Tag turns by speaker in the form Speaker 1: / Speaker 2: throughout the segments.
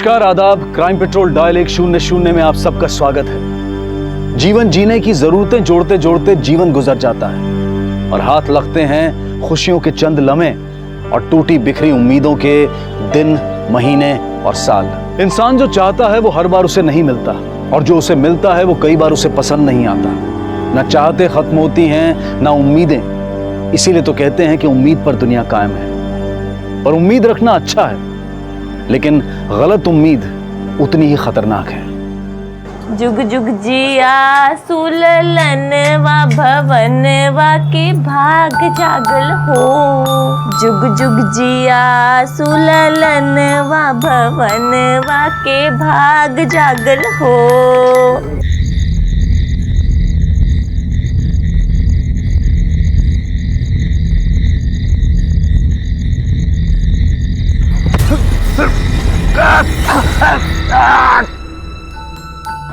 Speaker 1: नमस्कार, आदाब। Crime petrol dial 100 में आप सबका स्वागत है। जीवन जीने की जरूरतें जोड़ते जोड़ते जीवन गुजर जाता है और हाथ लगते हैं खुशियों के चंद लम्हे और टूटी बिखरी उम्मीदों के दिन, महीने और साल। इंसान जो चाहता है वो हर बार उसे नहीं मिलता और जो उसे मिलता है वो कई बार उसे पसंद नहीं आता। ना चाहते खत्म होती हैं ना उम्मीदें। इसीलिए तो कहते हैं कि उम्मीद पर दुनिया कायम है। पर उम्मीद रखना अच्छा है, लेकिन गलत उम्मीद उतनी ही खतरनाक है।
Speaker 2: जुग जुग जिया सुललनवा भवनवा के भाग जागल हो। जुग जुग जिया सुललनवा भवनवा के भाग जागल हो।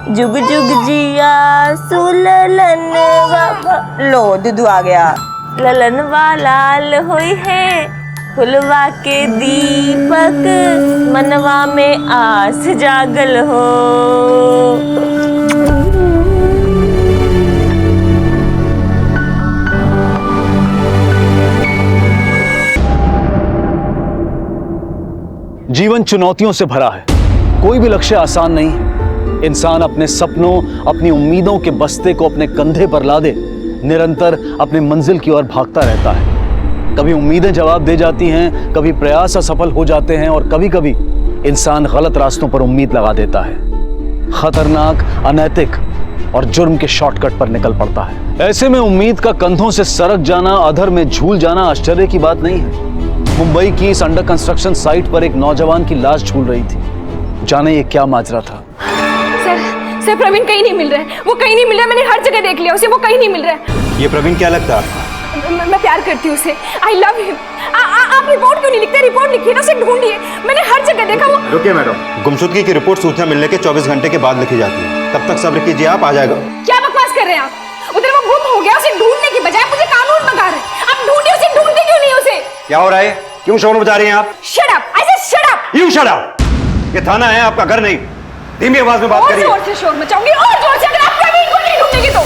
Speaker 2: जुग जुग जिया सुललनवा लो दुदू आ गया। ललनवा लाल होई है फुलवा के दीपक, मनवा में आस जागल हो।
Speaker 1: जीवन चुनौतियों से भरा है। कोई भी लक्ष्य आसान नहीं है। इंसान अपने सपनों, अपनी उम्मीदों के बस्ते को अपने कंधे पर लादे निरंतर अपनी मंजिल की ओर भागता रहता है। कभी उम्मीदें जवाब दे जाती हैं, कभी प्रयास असफल हो जाते हैं और कभी कभी इंसान गलत रास्तों पर उम्मीद लगा देता है। खतरनाक, अनैतिक और जुर्म के शॉर्टकट पर निकल पड़ता है। ऐसे में उम्मीद का कंधों से सरक जाना, अधर में झूल जाना आश्चर्य की बात नहीं है। मुंबई की इस अंडर कंस्ट्रक्शन साइट पर एक नौजवान की लाश झूल रही थी। जाने ये क्या माजरा था।
Speaker 3: सर प्रवीण कहीं नहीं मिल रहा है। वो कहीं नहीं मिल रहा है। मैंने हर जगह देख लिया उसे, वो कहीं नहीं मिल रहा है।
Speaker 4: ये प्रवीण क्या लगता है?
Speaker 3: मैं प्यार करती हूँ उसे। I love him. आप रिपोर्ट क्यों नहीं लिखते? रिपोर्ट लिखिए ना, उसे ढूंढिए। मैंने हर जगह देखा। वो
Speaker 4: रुकिए मैडम, गुमशुदगी की रिपोर्ट सूचना मिलने के 24 घंटे के बाद लिखी जाती है। तब तक सब्र कीजिए, आप आ जाएगा।
Speaker 3: क्या बकवास कर रहे हैं आप? उधर वो गुम हो गया, उसे ढूंढने की बजाय मुझे कानून बता रहे हैं। आप ढूंढिए उसे, ढूंढते क्यों नहीं उसे?
Speaker 4: क्या हो रहा है? क्यों शोर मचा रही हैं आप?
Speaker 3: Shut up! I said shut up!
Speaker 4: You shut up! ये थाना है, आपका घर नहीं। धीमी आवाज में बात करिए।
Speaker 3: और जोर से शोर मचाऊंगी, और जोर से, अगर आप प्रवीण को नहीं ढूंढेंगे तो।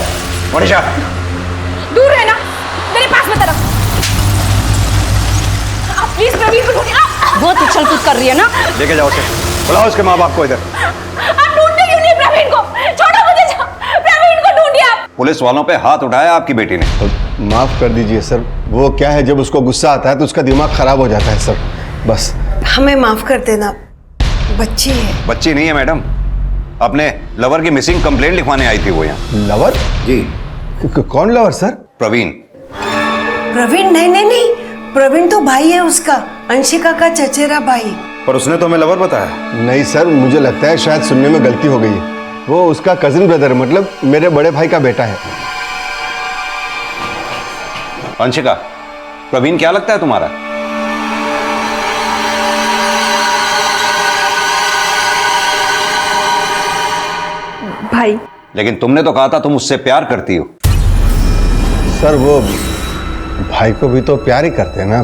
Speaker 4: मनीषा,
Speaker 3: दूर रहना, मेरे पास मत आना। आप प्लीज प्रवीण को ढूंढिए। बहुत उछल कूद कर रही है ना।
Speaker 4: लेके जाओ उसे, बुलाओ उसके माँ बाप को इधर।
Speaker 3: आप ढूंढते क्यों नहीं प्रवीण को? छोड़ो मुझे, प्रवीण को ढूंढिए आप।
Speaker 4: पुलिस वालों पे हाथ उठाया आपकी बेटी ने।
Speaker 5: माफ कर दीजिए सर, वो क्या है, जब उसको गुस्सा आता है तो उसका दिमाग खराब हो जाता है सर, बस।
Speaker 6: हमें माफ कर देना, बच्ची है।
Speaker 4: बच्ची नहीं है मैडम, अपने लवर की मिसिंग कंप्लेंट लिखवाने आई थी वो यहाँ।
Speaker 5: लवर?
Speaker 4: जी।
Speaker 5: कौन लवर सर?
Speaker 4: प्रवीण।
Speaker 6: प्रवीण? नहीं, प्रवीण तो भाई है उसका, अंशिका का चचेरा भाई।
Speaker 4: पर उसने तो हमें लवर बताया।
Speaker 5: नहीं सर, मुझे लगता है शायद सुनने में गलती हो गई है। वो उसका कजिन ब्रदर, मतलब मेरे बड़े भाई का बेटा है।
Speaker 4: अंशिका, प्रवीण क्या लगता है तुम्हारा?
Speaker 3: भाई।
Speaker 4: लेकिन तुमने तो कहा था तुम उससे प्यार करती हो।
Speaker 5: सर वो भाई को भी तो प्यार ही करते हैं ना।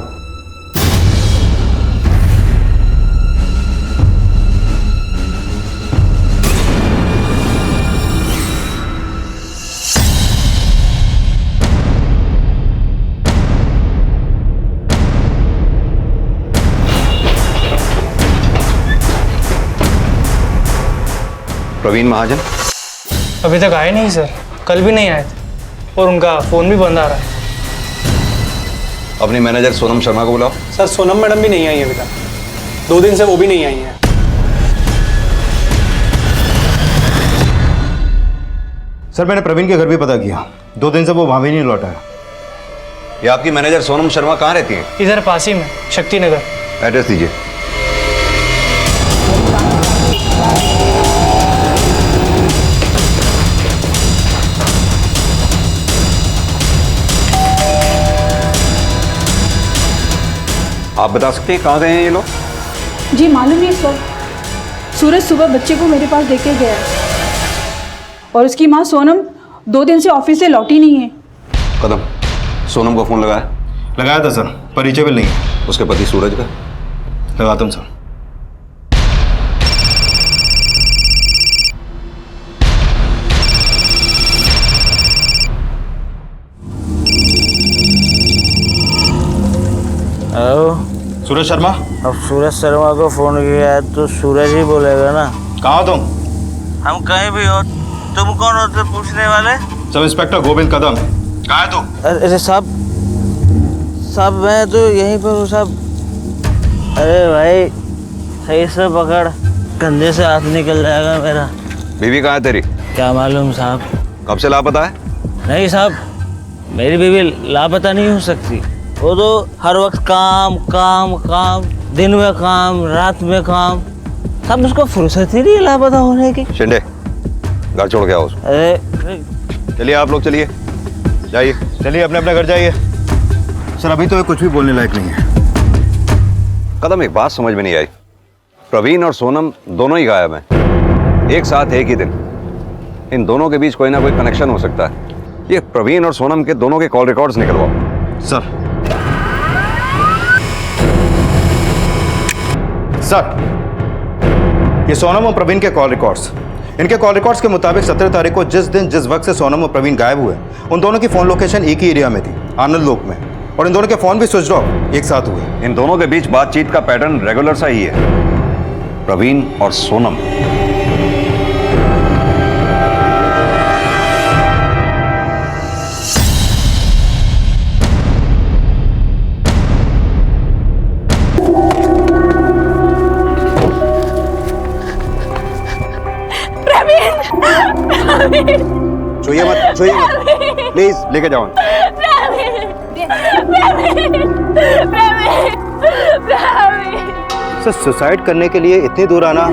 Speaker 4: प्रवीण महाजन
Speaker 7: अभी तक आए नहीं सर, कल भी नहीं आए थे और उनका फ़ोन भी बंद आ रहा है।
Speaker 4: अपनी मैनेजर सोनम शर्मा को बुलाओ।
Speaker 7: सर सोनम मैडम भी नहीं आई अभी तक, 2 दिन से वो भी नहीं आई हैं।
Speaker 8: सर मैंने प्रवीण के घर भी पता किया, 2 दिन से वो वहां भी नहीं लौटा है।
Speaker 4: ये आपकी मैनेजर सोनम शर्मा कहाँ रहती है?
Speaker 7: इधर पास ही में, शक्ति नगर।
Speaker 4: एड्रेस दीजिए। आप बता सकते हैं कहाँ गए हैं ये लोग?
Speaker 9: जी मालूम नहीं सर, सूरज सुबह बच्चे को मेरे पास देके गया है और उसकी माँ सोनम 2 दिन से ऑफिस से लौटी नहीं है।
Speaker 4: कदम, सोनम को फोन
Speaker 8: लगाया था सर, पर रीचेबल नहीं है।
Speaker 4: उसके पति सूरज का?
Speaker 8: लगाता हूँ सर। सूरज शर्मा।
Speaker 10: अब सूरज शर्मा को फोन किया है तो सूरज ही बोलेगा ना।
Speaker 8: कहाँ हो तुम?
Speaker 10: हम कहीं भी हो, तुम कौन होते पूछने वाले?
Speaker 8: सब इंस्पेक्टर गोविंद कदम। कहाँ है तू?
Speaker 10: अरे साहब मैं तो यहीं पर हूँ साहब। अरे भाई सही से पकड़, कंधे से हाथ निकल जाएगा मेरा।
Speaker 11: बीवी कहाँ है तेरी?
Speaker 10: क्या मालूम साहब।
Speaker 11: कब से लापता है?
Speaker 10: नहीं साहब, मेरी बीवी लापता नहीं हो सकती। वो तो हर वक्त काम काम काम, दिन में काम, रात में काम। साहब उसको फुर्सत ही नहीं लापता होने की।
Speaker 11: शिंदे, घर छोड़ के आओ उसको।
Speaker 10: अरे
Speaker 11: चलिए आप लोग, चलिए जाइए।
Speaker 8: चलिए अपने अपने घर जाइए। सर अभी तो ये कुछ भी बोलने लायक नहीं है।
Speaker 11: कदम, एक बात समझ में नहीं आई। प्रवीण और सोनम दोनों ही गायब हैं, एक साथ एक ही दिन। इन दोनों के बीच कोई ना कोई कनेक्शन हो सकता है। ये प्रवीण और सोनम के दोनों के कॉल रिकॉर्ड्स निकलवाओ।
Speaker 8: सर ये सोनम और प्रवीण के कॉल रिकॉर्ड्स। इनके कॉल रिकॉर्ड्स के मुताबिक 17 तारीख को जिस दिन जिस वक्त से सोनम और प्रवीण गायब हुए, उन दोनों की फोन लोकेशन एक ही एरिया में थी, आनंद लोक में। और इन दोनों के फोन भी स्विच ऑफ एक साथ हुए।
Speaker 11: इन दोनों के बीच बातचीत का पैटर्न रेगुलर सा ही है, प्रवीण और सोनम। छुइए मत, छुइए मत, प्लीज लेके जाओ।
Speaker 8: सर सुसाइड करने के लिए इतनी दूर आना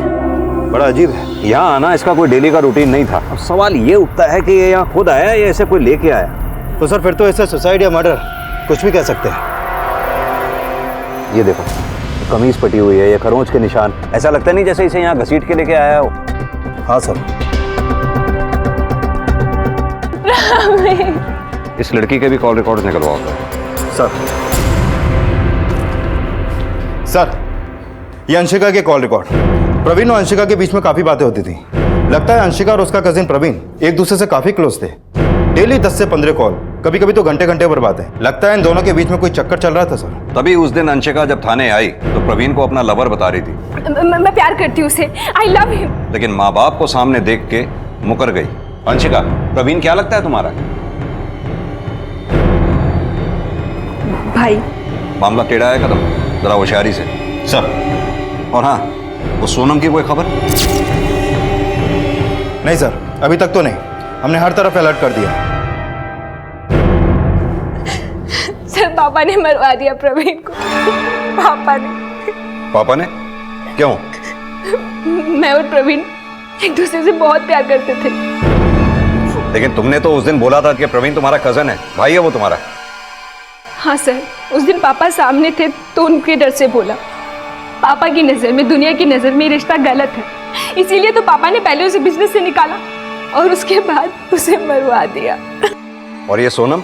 Speaker 8: बड़ा अजीब है।
Speaker 11: यहाँ आना इसका कोई डेली का रूटीन नहीं था। अब सवाल ये उठता है कि ये यहाँ खुद आया या इसे कोई लेके आया।
Speaker 8: तो सर फिर तो ऐसे सुसाइड या मर्डर कुछ भी कह सकते हैं।
Speaker 11: ये देखो, कमीज फटी हुई है, ये खरोंच के निशान। ऐसा लगता नहीं जैसे इसे यहाँ घसीट के लेके आया हो।
Speaker 8: हाँ सर।
Speaker 11: इस लड़की के भी कॉल रिकॉर्ड्स निकलवाओ।
Speaker 8: सर ये अंशिका के कॉल रिकॉर्ड। प्रवीण और अंशिका के बीच में काफी बातें होती थी। लगता है अंशिका और उसका कजिन प्रवीण एक दूसरे से काफी क्लोज थे। डेली 10 से 15 कॉल, कभी कभी तो घंटे घंटे पर बातें। लगता है इन दोनों के बीच में कोई चक्कर चल रहा था सर।
Speaker 11: तभी उस दिन अंशिका जब थाने आई तो प्रवीण को अपना लवर बता रही थी।
Speaker 3: मैं प्यार करती हूँ उसे, आई लव हिम।
Speaker 11: लेकिन माँ बाप को सामने देख के मुकर गई। अंशिका, प्रवीण क्या लगता है तुम्हारा?
Speaker 3: भाई
Speaker 11: मामला टेढ़ा है कदम, जरा होशियारी से।
Speaker 8: सर
Speaker 11: और हाँ, वो सोनम की कोई खबर?
Speaker 8: नहीं सर, अभी तक तो नहीं। हमने हर तरफ अलर्ट कर दिया।
Speaker 3: सर पापा ने मरवा दिया प्रवीण को।
Speaker 11: पापा ने? क्यों?
Speaker 3: मैं और प्रवीण एक दूसरे से बहुत प्यार करते थे।
Speaker 11: लेकिन तुमने तो उस दिन बोला था कि प्रवीण तुम्हारा कजन है, भाई है वो तुम्हारा।
Speaker 3: हाँ सर, उस दिन पापा सामने थे तो उनके डर से बोला। पापा की नज़र में, दुनिया की नज़र में रिश्ता गलत है, इसीलिए तो पापा ने पहले उसे बिजनेस से निकाला और उसके बाद उसे मरवा दिया।
Speaker 11: और ये सोनम,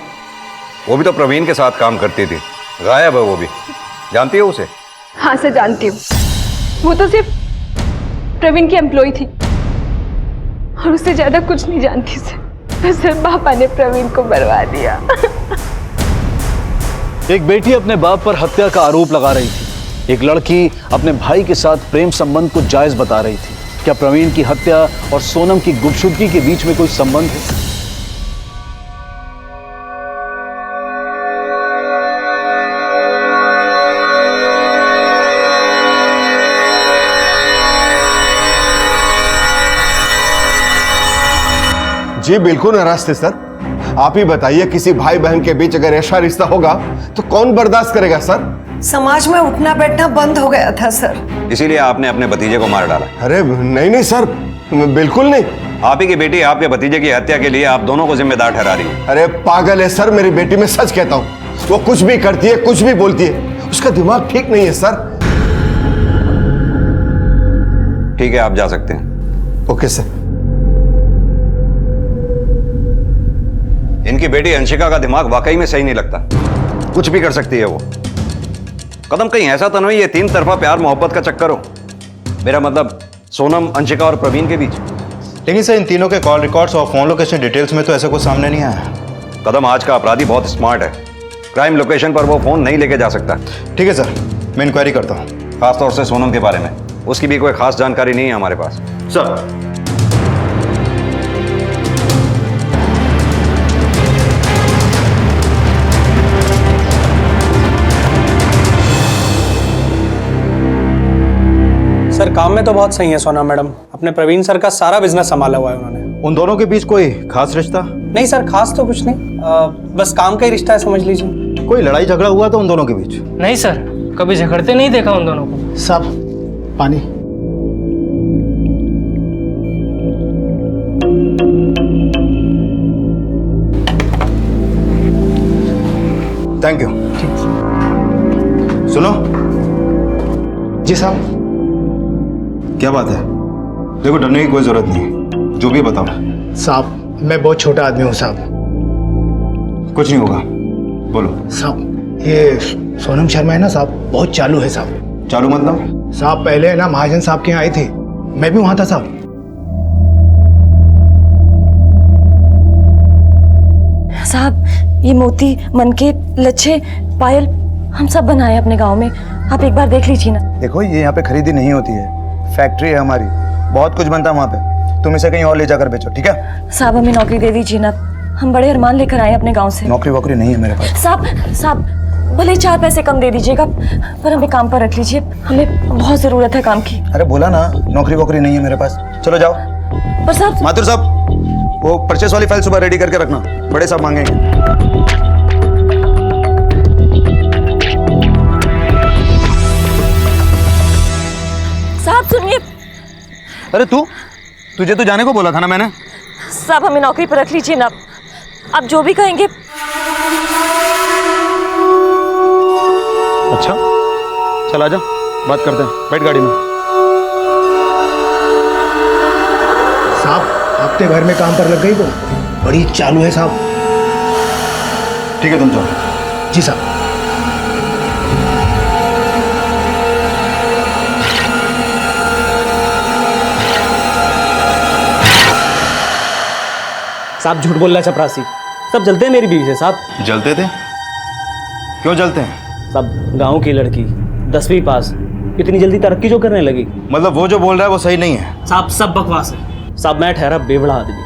Speaker 11: वो भी तो प्रवीण के साथ काम करती थी, गायब है वो भी। जानती हो उसे?
Speaker 3: हाँ सर जानती हूँ। वो तो सिर्फ प्रवीण की एम्प्लॉय थी और उससे ज्यादा कुछ नहीं जानती सर। तो सर पापा ने प्रवीण को मरवा दिया।
Speaker 1: एक बेटी अपने बाप पर हत्या का आरोप लगा रही थी। एक लड़की अपने भाई के साथ प्रेम संबंध को जायज बता रही थी। क्या प्रवीण की हत्या और सोनम की गुमशुदगी के बीच में कोई संबंध है?
Speaker 5: जी बिल्कुल नाराज थे सर। आप ही बताइए, किसी भाई बहन के बीच अगर ऐसा रिश्ता होगा तो कौन बर्दाश्त करेगा सर?
Speaker 6: समाज में उठना बैठना बंद हो गया था सर।
Speaker 11: इसीलिए आपने अपने भतीजे को मार डाला।
Speaker 5: अरे नहीं नहीं सर, बिल्कुल नहीं।
Speaker 11: आप ही की बेटी आपके भतीजे की हत्या के लिए आप दोनों को जिम्मेदार ठहरा रही है।
Speaker 5: अरे पागल है सर मेरी बेटी, मैं सच कहता हूँ। वो कुछ भी करती है, कुछ भी बोलती है, उसका दिमाग ठीक नहीं है सर।
Speaker 11: ठीक है, आप जा सकते हैं।
Speaker 5: Okay sir.
Speaker 11: इनकी बेटी अंशिका का दिमाग वाकई में सही नहीं लगता, कुछ भी कर सकती है वो। कदम, कहीं ऐसा तो नहीं ये तीन तरफा प्यार मोहब्बत का चक्कर हो? मेरा मतलब सोनम, अंशिका और प्रवीण के बीच।
Speaker 8: लेकिन सर इन तीनों के कॉल रिकॉर्ड्स और फोन लोकेशन डिटेल्स में तो ऐसा कुछ सामने नहीं आया।
Speaker 11: कदम, आज का अपराधी बहुत स्मार्ट है। क्राइम लोकेशन पर वो फोन नहीं लेके जा सकता।
Speaker 8: ठीक है सर, मैं इंक्वायरी करता हूँ।
Speaker 11: खासतौर से सोनम के बारे में उसकी भी कोई खास जानकारी नहीं है हमारे पास।
Speaker 8: सर
Speaker 7: सर काम में तो बहुत सही है सोनम मैडम, अपने प्रवीण सर का सारा बिजनेस संभाला हुआ है उन्होंने।
Speaker 8: उन दोनों के बीच कोई खास रिश्ता?
Speaker 7: नहीं सर, खास तो कुछ नहीं, बस काम का ही रिश्ता है समझ लीजिए।
Speaker 8: कोई लड़ाई झगड़ा हुआ तो उन दोनों के बीच?
Speaker 7: नहीं सर, कभी झगड़ते नहीं देखा उन दोनों को।
Speaker 12: साहब पानी।
Speaker 8: Thank you. सुनो।
Speaker 12: जी साहब।
Speaker 8: क्या बात है? देखो डरने की कोई जरूरत नहीं, जो भी बताओ।
Speaker 12: साहब मैं बहुत छोटा आदमी हूँ साहब।
Speaker 8: कुछ नहीं होगा, बोलो।
Speaker 12: साहब ये सोनम शर्मा है ना साहब, बहुत चालू है साहब।
Speaker 8: चालू मतलब?
Speaker 12: साहब पहले है ना महाजन साहब के यहाँ आई थी, मैं भी वहां था साहब।
Speaker 2: साहब ये मोती, मनके, लच्छे, पायल हम सब बनाए अपने गांव में, आप एक बार देख लीजिए ना।
Speaker 13: देखो ये यहाँ पे खरीदी नहीं होती है, फैक्ट्री है हमारी, बहुत कुछ बनता है वहाँ पे। तुम इसे कहीं और ले जाकर बेचो, ठीक है?
Speaker 2: साहब हमें नौकरी दे दीजिए ना, हम बड़े अरमान लेकर आए अपने गांव से।
Speaker 13: नौकरी वोकरी नहीं है मेरे पास।
Speaker 2: साहब भले 4 पैसे कम दे दीजिएगा, पर हमें काम पर रख लीजिए, हमें बहुत जरूरत है काम की।
Speaker 13: अरे बोला ना नौकरी वोकरी नहीं है मेरे पास, चलो जाओ।
Speaker 2: पर साहब।
Speaker 13: माथुर साहब वो परचेस वाली फाइल सुबह रेडी करके रखना, बड़े साहब मांगेंगे।
Speaker 2: साहब सुनिए।
Speaker 13: अरे तुझे तो जाने को बोला था ना मैंने।
Speaker 2: साहब हमें नौकरी पर रख लीजिए ना, आप जो भी कहेंगे।
Speaker 13: अच्छा चल आजा, बात करते हैं, बैठ गाड़ी में।
Speaker 12: साहब आपके घर में काम पर लग गई, वो बड़ी चालू है साहब।
Speaker 8: ठीक है तुम जाओ।
Speaker 12: जी साहब।
Speaker 14: साहब झूठ बोल रहा है चपरासी, सब जलते हैं मेरी बीवी से साहब।
Speaker 8: जलते थे? क्यों जलते हैं?
Speaker 14: सब गांव की लड़की 10वीं पास, इतनी जल्दी तरक्की जो करने लगी।
Speaker 8: मतलब वो जो बोल रहा है वो सही नहीं है?
Speaker 14: साहब सब बकवास है साहब, मैं ठहरा बेवड़ा आदमी,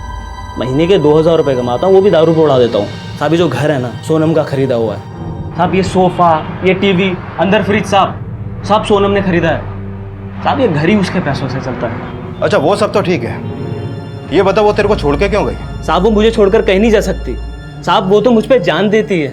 Speaker 14: महीने के 2000 रुपये कमाता हूँ, वो भी दारू पे उड़ा देता हूँ साहब। ये जो घर है ना सोनम का खरीदा हुआ है साहब, ये सोफा, ये टीवी, अंदर फ्रिज साहब सोनम ने खरीदा है साहब, ये घर ही उसके पैसों से चलता है।
Speaker 8: अच्छा वो सब तो ठीक है, ये बता वो तेरे को छोड़ के क्यों गई?
Speaker 14: साहब वो मुझे छोड़कर कहीं नहीं जा सकती साहब, वो तो मुझ पे जान देती है।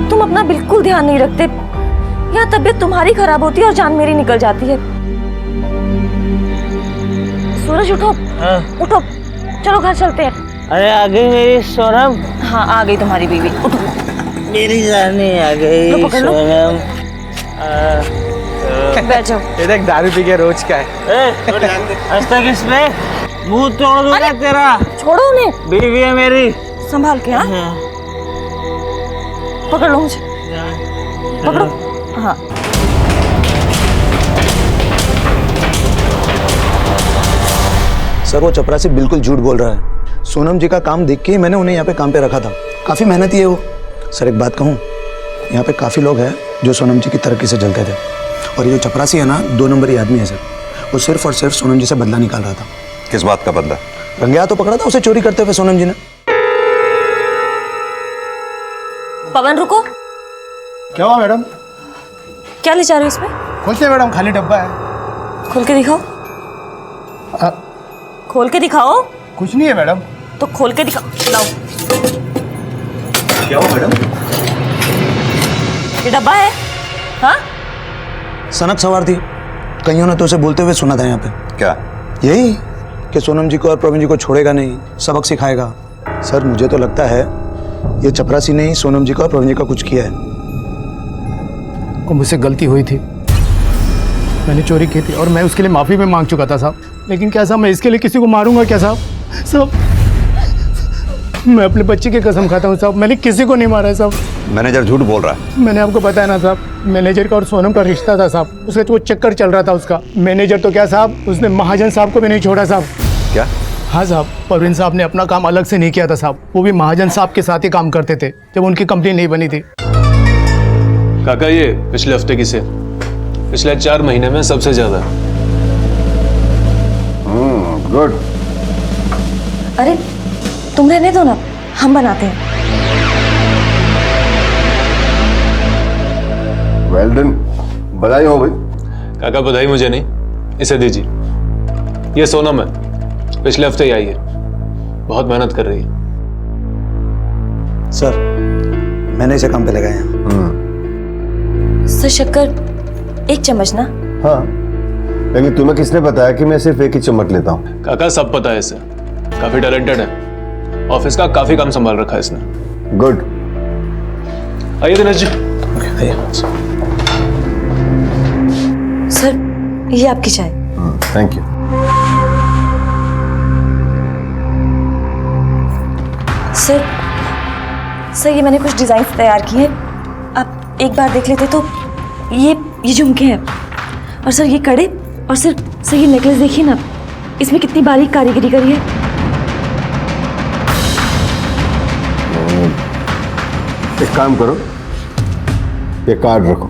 Speaker 2: तुम अपना बिल्कुल ध्यान नहीं रखते, यहाँ तबीयत तुम्हारी खराब होती है और जान मेरी निकल जाती है। सूरज उठो। उठो चलो घर चलते हैं।
Speaker 10: अरे आ गई मेरी सोनम।
Speaker 2: हाँ आ गई तुम्हारी बीवी, उठो।
Speaker 10: मेरी जानी आ गई सोनम।
Speaker 2: बैठ जाओ।
Speaker 7: ये देख दारू पी के रोज का है।
Speaker 10: आज तक इसमें मुंह तोड़ दूंगा तेरा।
Speaker 2: छोड़ो उन्हें,
Speaker 10: बीवी है मेरी,
Speaker 2: संभाल के। हाँ पकड़ लो मुझे, पकड़ो। हाँ
Speaker 13: सर वो चपरासी बिल्कुल झूठ बोल रहा है, सोनम जी का काम देख के ही मैंने उन्हें यहाँ पे काम पे रखा था, काफ़ी मेहनती है वो। सर एक बात कहूँ, यहाँ पे काफ़ी लोग हैं जो सोनम जी की तरक्की से जलते थे, और ये जो चपरासी है ना 2 नंबरी आदमी है सर, वो सिर्फ और सिर्फ सोनम जी से बदला निकाल रहा था।
Speaker 11: किस बात का बदला?
Speaker 13: रंगे तो पकड़ा था उसे चोरी करते हुए सोनम जी ने।
Speaker 2: पवन रुको।
Speaker 12: क्या हुआ मैडम?
Speaker 2: क्या ले जा रहे हो इसमें?
Speaker 12: खोलते मैडम, खाली डब्बा है।
Speaker 2: खोल के दिखाओ। खोल के दिखाओ।
Speaker 12: कुछ नहीं है मैडम।
Speaker 2: तो खोल के दिखाओ, लाओ।
Speaker 8: क्या हुआ मैडम?
Speaker 2: ये डब्बा है। हाँ
Speaker 13: सनक सवार थी, कईयों ने तो उसे बोलते हुए सुना था यहाँ पे।
Speaker 11: क्या?
Speaker 13: यही कि सोनम जी को और प्रवीण जी को छोड़ेगा नहीं, सबक सिखाएगा। सर मुझे तो लगता है ये चपरासी ने ही सोनम जी का और प्रवीण जी का कुछ किया है।
Speaker 12: को मुझसे गलती हुई थी, मैंने चोरी की थी और मैं उसके लिए माफ़ी भी मांग चुका था साहब, लेकिन क्या साहब मैं इसके लिए किसी को मारूंगा क्या साहब? मैं अपने बच्चे की कसम खाता हूँ साहब, मैंने किसी को नहीं मारा है साहब।
Speaker 11: मैनेजर झूठ बोल रहा है।
Speaker 12: मैंने आपको बताया ना साहब, मैनेजर का और सोनम का रिश्ता था साहब, उसका वो चक्कर चल रहा था उसका। मैनेजर तो क्या साहब, उसने महाजन साहब को भी नहीं छोड़ा साहब।
Speaker 11: क्या?
Speaker 12: हाँ साहब, परवीन साहब ने अपना काम अलग से नहीं किया था साहब, वो भी महाजन साहब के साथ ही काम करते थे जब उनकी कंपनी नहीं बनी थी।
Speaker 15: काका ये पिछले हफ्ते की सेल पिछले 4 महीने में सबसे ज्यादा।
Speaker 5: गुड।
Speaker 2: अरे तुम रहने दो ना, हम बनाते हैं।
Speaker 5: वेल डन, बधाई हो भाई।
Speaker 15: काका बधाई मुझे नहीं, इसे दीजिए। ये सोनम है, पिछले हफ्ते ही आई है, बहुत मेहनत कर रही है।
Speaker 13: सर मैंने इसे काम पे लगाया है।
Speaker 2: सर शक्कर 1 चम्मच ना।
Speaker 5: हाँ, लेकिन तुम्हें किसने बताया कि मैं सिर्फ 1 ही चम्मच लेता हूँ?
Speaker 15: काका सब पता है इसे, काफी टैलेंटेड है, ऑफिस का काफी काम संभाल रखा है इसने।
Speaker 5: गुड।
Speaker 15: आइए दिनेश जी।
Speaker 2: सर ये आपकी चाय।
Speaker 5: Thank you.
Speaker 2: सर ये मैंने कुछ डिजाइन तैयार किए हैं, आप एक बार देख लेते तो। ये झुमके हैं, और सर ये कड़े, और सर ये नेकलेस देखिए ना, इसमें कितनी बारीक कारीगरी करी है।
Speaker 5: एक काम करो, ये कार्ड रखो,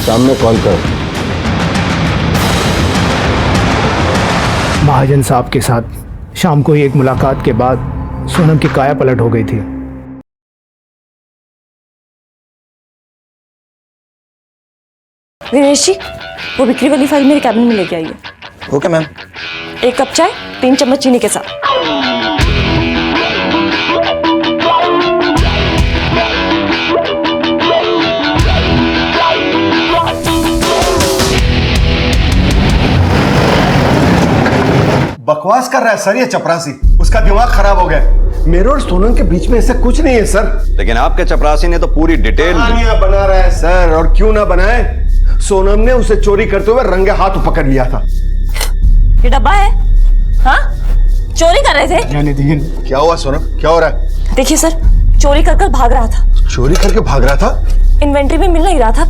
Speaker 5: सामने कॉल करो।
Speaker 12: महाजन साहब के साथ शाम को ही एक मुलाकात के बाद सोनम की काया पलट हो गई थी।
Speaker 2: दिनेश जी, वो बिक्री वाली फाइल मेरे कैबिन में लेके आइए।
Speaker 13: Okay ma'am.
Speaker 2: 1 कप चाय 3 चम्मच चीनी के साथ।
Speaker 5: बकवास कर रहा है सर ये चपरासी, उसका दिमाग खराब हो गया। मेरे और सोनम के बीच में ऐसा कुछ नहीं है सर।
Speaker 11: लेकिन आपके चपरासी ने तो पूरी डिटेल
Speaker 5: कहानियां बना रहा है सर, और क्यों ना बनाए। सोनम ने उसे चोरी करते हुए रंगे हाथ पकड़ लिया था।
Speaker 2: ये डब्बा है? हाँ, चोरी कर रहे थे।
Speaker 5: क्या हुआ सोनम, क्या हो रहा है?
Speaker 2: देखिए सर, चोरी कर भाग रहा था।
Speaker 5: चोरी करके भाग रहा था?
Speaker 2: इन्वेंट्री में मिल नहीं रहा था,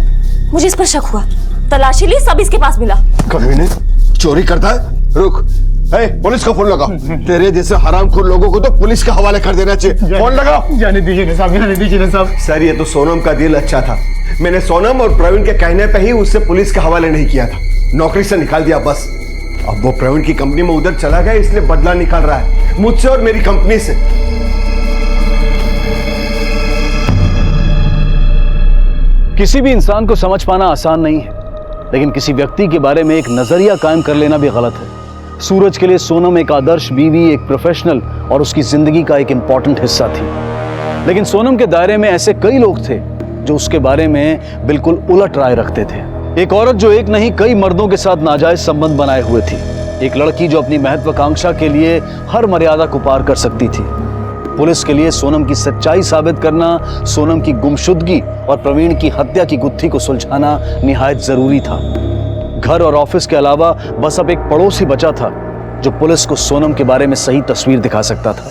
Speaker 2: मुझे इस पर शक हुआ, तलाशी ली, सब इसके पास मिला।
Speaker 5: कभी नहीं चोरी करता है। रुक, पुलिस को फोन लगाओ। तेरे जैसे हरामखोर लोगों को तो पुलिस के हवाले कर देना चाहिए। फोन लगाओ।
Speaker 12: जाने दीजिए ना साहब, जाने दीजिए ना साहब।
Speaker 5: सर ये तो सोनम का दिल अच्छा था, मैंने सोनम और प्रवीण के कहने पे ही उससे पुलिस के हवाले नहीं किया था, नौकरी से निकाल दिया बस। अब वो प्रवीण की कंपनी में उधर चला गया, इसलिए बदला निकाल रहा है मुझसे और मेरी कंपनी से।
Speaker 1: किसी भी इंसान को समझ पाना आसान नहीं है, लेकिन किसी व्यक्ति के बारे में एक नजरिया कायम कर लेना भी गलत है। सूरज के लिए सोनम एक आदर्श बीवी, एक प्रोफेशनल और उसकी जिंदगी का एक इंपॉर्टेंट हिस्सा थी। लेकिन सोनम के दायरे में ऐसे कई लोग थे जो उसके बारे में बिल्कुल उलट राय रखते थे। एक औरत जो एक नहीं कई मर्दों के साथ नाजायज संबंध बनाए हुए थी। एक लड़की जो अपनी महत्वाकांक्षा के लिए हर मर्यादा को पार कर सकती थी। पुलिस के लिए सोनम की सच्चाई साबित करना, सोनम की गुमशुदगी और प्रवीण की हत्या की गुत्थी को सुलझाना निहायत जरूरी था। घर और ऑफिस के अलावा बस अब एक पड़ोसी बचा था जो पुलिस को सोनम के बारे में सही तस्वीर दिखा सकता था।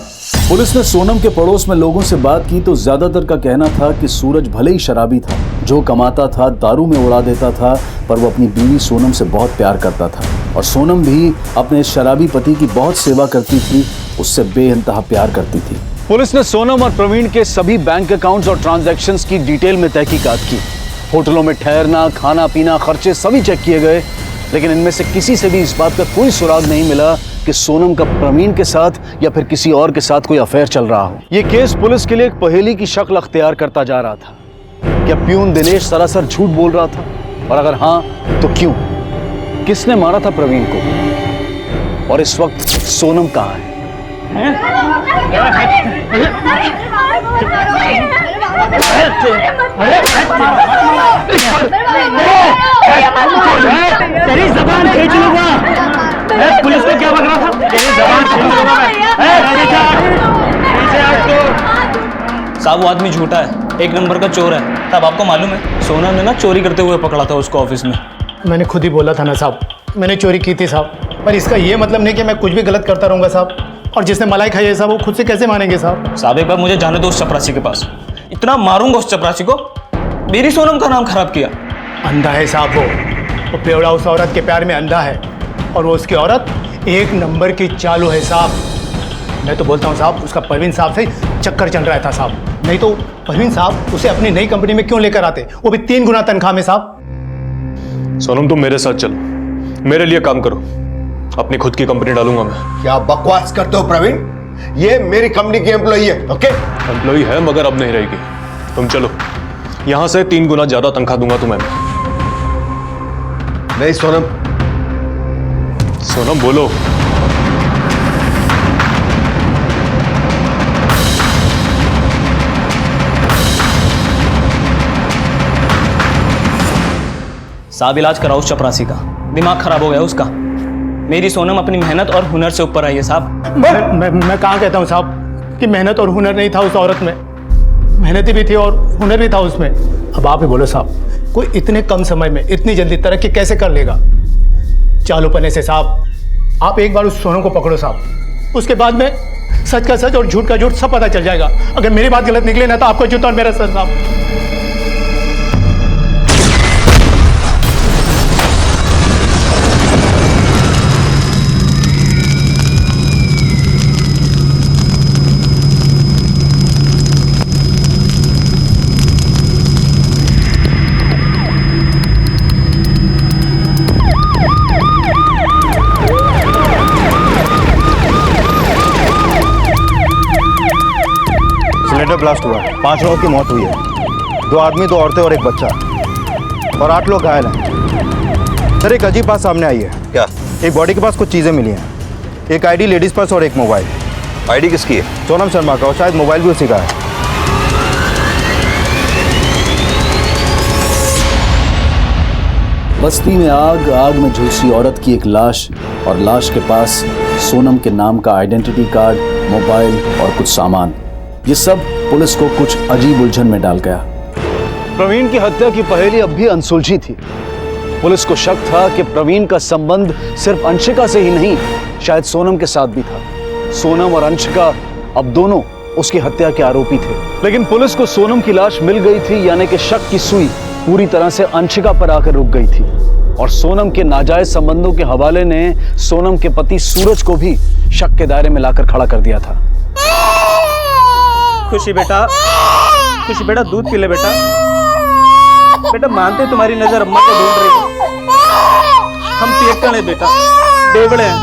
Speaker 1: पुलिस ने सोनम के पड़ोस में लोगों से बात की तो ज्यादातर का कहना था कि सूरज भले ही शराबी था, जो कमाता था दारू में उड़ा देता था, पर वो अपनी बीवी सोनम से बहुत प्यार करता था और सोनम भी अपने शराबी पति की बहुत सेवा करती थी, उससे बेइंतहा प्यार करती थी। पुलिस ने सोनम और प्रवीण के सभी बैंक अकाउंट्स और ट्रांजैक्शंस की डिटेल में तहकीकात की। होटलों में ठहरना, खाना पीना, खर्चे सभी चेक किए गए, लेकिन इनमें से किसी से भी इस बात का कोई सुराग नहीं मिला कि सोनम का प्रवीण के साथ या फिर किसी और के साथ कोई अफेयर चल रहा हो। यह केस पुलिस के लिए एक पहेली की शक्ल अख्तियार करता जा रहा था। क्या प्यून दिनेश सरासर झूठ बोल रहा था, और अगर हाँ तो क्यों? किसने मारा था प्रवीण को, और इस वक्त सोनम कहाँ है?
Speaker 10: तेरी जबान खींच लूंगा। पुलिस को क्या बक रहा था? तेरी जबान खींच लूंगा मैं।
Speaker 14: साहब वो आदमी झूठा है, 1 नंबर का चोर है। तब आपको मालूम है सोनम ने ना चोरी करते हुए पकड़ा था उसको ऑफिस में।
Speaker 12: मैंने खुद ही बोला था ना साहब, मैंने चोरी की थी साहब, पर इसका ये मतलब नहीं कि मैं कुछ भी गलत करता रहूंगा साहब। और जिसने मलाई खाई है साहब वो खुद से कैसे मानेंगे साहब?
Speaker 14: साहब एक बार मुझे जाने दो उस चपरासी के पास, इतना मारूंगा उस चपरासी को, मेरी सोनम का नाम खराब किया।
Speaker 12: अंधा है साहब वो बेवड़ा उस औरत के प्यार में अंधा है, और वो उसकी औरत एक नंबर की चालू है साहब। मैं तो बोलता हूँ साहब उसका परवीन साहब से चक्कर चल रहा था साहब, नहीं तो परवीन साहब उसे अपनी नई कंपनी में क्यों लेकर आते, वो भी 3 गुना तनख्वाह में साहब।
Speaker 15: सोनम तुम मेरे साथ चलो, मेरे लिए काम करो, अपनी खुद की कंपनी डालूंगा मैं।
Speaker 5: क्या बकवास करते हो प्रवीण? ये मेरी कंपनी की एम्प्लॉई है। ओके
Speaker 15: एम्प्लॉई है मगर अब नहीं रहेगी। तुम चलो, यहां से 3 गुना ज्यादा तनख्वाह दूंगा तुम्हें।
Speaker 5: नहीं सोनम।
Speaker 15: सोनम बोलो।
Speaker 14: साहब इलाज कराओ उस चपरासी का, दिमाग खराब हो गया उसका। मेरी सोनम अपनी मेहनत और हुनर से ऊपर आई है साहब।
Speaker 12: मैं कहाँ कहता हूँ साहब कि मेहनत और हुनर नहीं था उस औरत में, मेहनती भी थी और हुनर भी था उसमें। अब आप ही बोलो साहब, कोई इतने कम समय में इतनी जल्दी तरक्की कैसे कर लेगा? चालू पन्ने से साहब आप एक बार उस सोनम को पकड़ो साहब, उसके बाद में सच का सच और झूठ का झूठ सब पता चल जाएगा। अगर मेरी बात गलत निकले ना तो आपको जूता और मेरा सर साहब।
Speaker 8: सिलेंडर ब्लास्ट हुआ है, 5 लोगों की मौत हुई है, 2 आदमी 2 औरतें और एक बच्चा, और 8 लोग घायल हैं। सर एक अजीब बात सामने आई है। क्या? एक बॉडी के पास कुछ चीज़ें मिली हैं, एक आईडी लेडीज पर्स और एक मोबाइल।
Speaker 11: आईडी किसकी है?
Speaker 8: सोनम शर्मा का, और शायद मोबाइल भी उसी का है।
Speaker 1: बस्ती में आग, आग में झुलसी औरत की एक लाश, और लाश के पास सोनम के नाम का आइडेंटिटी कार्ड, मोबाइल और कुछ सामान। ये सब पुलिस को कुछ अजीब उलझन में डाल गया। प्रवीण की हत्या की पहेली अब भी अनसुलझी थी। पुलिस को शक था कि प्रवीण का संबंध सिर्फ अंशिका से ही नहीं, शायद सोनम के साथ भी था। सोनम और अंशिका अब दोनों उसकी हत्या के आरोपी थे। लेकिन पुलिस को सोनम की लाश मिल गई थी, यानी कि शक की सुई पूरी तरह से अंशिका पर आकर रुक गई थी, और सोनम के नाजायज संबंधों के हवाले ने सोनम के पति सूरज को भी शक के दायरे में लाकर खड़ा कर दिया था।
Speaker 14: खुशी बेटा, खुशी बेटा दूध पी ले बेटा। बेटा मानते तुम्हारी नजर अम्मा को ढूंढ रही है, हम पियक्कड़ हैं बेटा, बेवड़े हैं,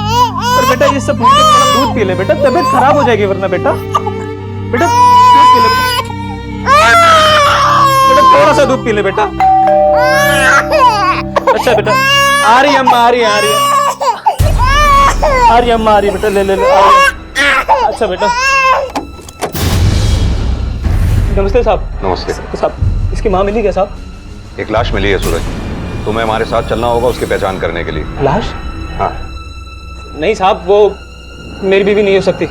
Speaker 14: पर बेटा ये सब दूध पी ले बेटा, तबीयत खराब हो जाएगी वरना बेटा। बेटा दूध पी ले बेटा, थोड़ा सा दूध पी ले बेटा। अच्छा बेटा, आ रही अम्मा, आ रही है, आ रही है, आ रही अम्मा, आ रही बेटा, ले ले ले। अच्छा बेटा। नमस्ते साहब।
Speaker 11: नमस्ते
Speaker 14: साहब, इसकी माँ मिली क्या साहब?
Speaker 11: एक लाश मिली है सूरज, तुम्हें हमारे साथ चलना होगा उसकी पहचान करने के लिए।
Speaker 14: लाश?
Speaker 11: हाँ।
Speaker 14: नहीं साहब, वो मेरी बीवी नहीं हो सकती,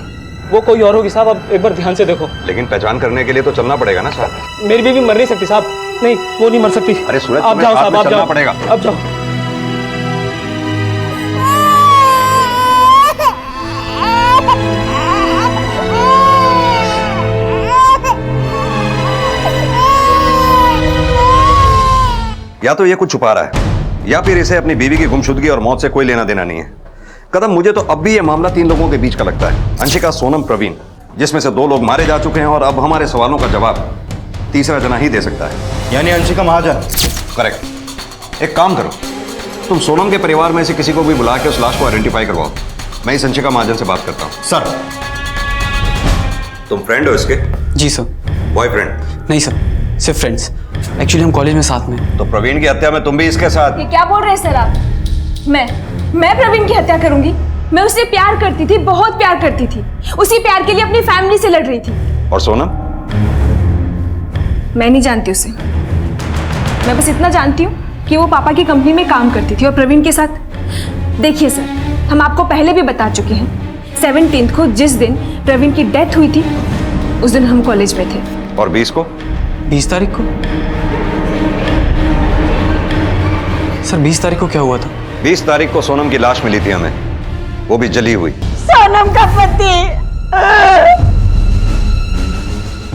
Speaker 14: वो कोई और होगी साहब। अब एक बार ध्यान से देखो।
Speaker 11: लेकिन पहचान करने के लिए तो चलना पड़ेगा ना साहब।
Speaker 14: मेरी बीवी मर नहीं सकती साहब, नहीं वो नहीं मर सकती।
Speaker 11: अरे सूरज,
Speaker 14: आप जाओ साहब, आप जाओ,
Speaker 11: पड़ेगा।
Speaker 14: अब जाओ।
Speaker 11: या तो ये कुछ छुपा रहा है, या फिर इसे अपनी बीवी की गुमशुदगी और मौत से कोई लेना देना नहीं है। कदम, मुझे तो अब भी ये मामला 3 लोगों के बीच का लगता है, अंशिका, सोनम, प्रवीण, जिसमें से 2 लोग मारे जा चुके हैं, और अब हमारे सवालों का जवाब तीसरा जना ही दे सकता है।
Speaker 8: यानी अंशिका महाजन?
Speaker 11: करेक्ट। एक काम करो, तुम सोनम के परिवार में से किसी को भी बुला के उस लाश को आइडेंटिफाई करवाओ। मैं इस अंशिका महाजन से बात करता हूँ।
Speaker 8: सर।
Speaker 11: तुम फ्रेंड हो इसके?
Speaker 16: जी सर।
Speaker 11: बॉयफ्रेंड?
Speaker 16: नहीं सर, सिर्फ फ्रेंड्स। एक्चुअली हम कॉलेज में साथ में।
Speaker 11: तो प्रवीण की हत्या में तुम भी इसके साथ?
Speaker 3: ये क्या बोल रहे हैं सर आप? मैं प्रवीण की हत्या करूंगी? मैं उससे प्यार करती थी, बहुत प्यार करती थी, उसी प्यार के लिए अपनी फैमिली से लड़ रही थी।
Speaker 11: और सोनम?
Speaker 3: मैं नहीं जानती उसे, मैं बस इतना जानती हूँ कि वो पापा की कंपनी में काम करती थी और प्रवीण के साथ। देखिए सर, हम आपको पहले भी बता चुके हैं, 17 को जिस दिन प्रवीण की डेथ हुई थी उस दिन हम कॉलेज में थे।
Speaker 11: और 20 को?
Speaker 16: 20 तारीख को? सर 20 तारीख को क्या हुआ था?
Speaker 11: 20 तारीख को सोनम की लाश मिली थी हमें, वो भी जली हुई।
Speaker 3: सर
Speaker 6: सोनम का पति।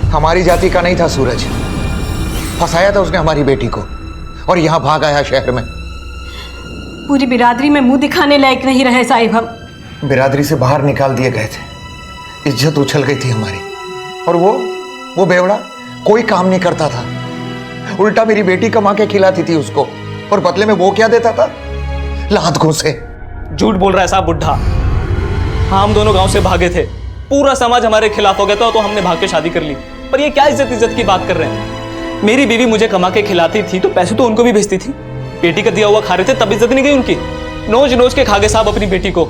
Speaker 17: हमारी जाति का नहीं था सूरज, फंसाया था उसने हमारी बेटी को और यहाँ भाग आया शहर में।
Speaker 6: पूरी बिरादरी में मुंह दिखाने लायक नहीं रहे साहिब हम।
Speaker 17: बिरादरी से बाहर निकाल दिए गए थे, इज्जत उछल गई थी हमारी। और वो बेवड़ा कोई काम नहीं करता था, उल्टा मेरी बेटी कमा के खिलाती थी उसको, और बदले में वो क्या देता था? लात घूंसे।
Speaker 14: झूठ बोल रहा है साहब बुढ़ा। हाँ, हम दोनों गांव से भागे थे, पूरा समाज हमारे खिलाफ हो गया था, तो हमने भाग के शादी कर ली। पर ये क्या इज्जत की बात कर रहे हैं? मेरी बीवी मुझे कमा के खिलाती थी तो पैसे तो उनको भी भेजती थी। बेटी का दिया हुआ खा रहे थे तब इज्जत नहीं गई उनकी। नोच नोच के खा गए साहब अपनी बेटी को।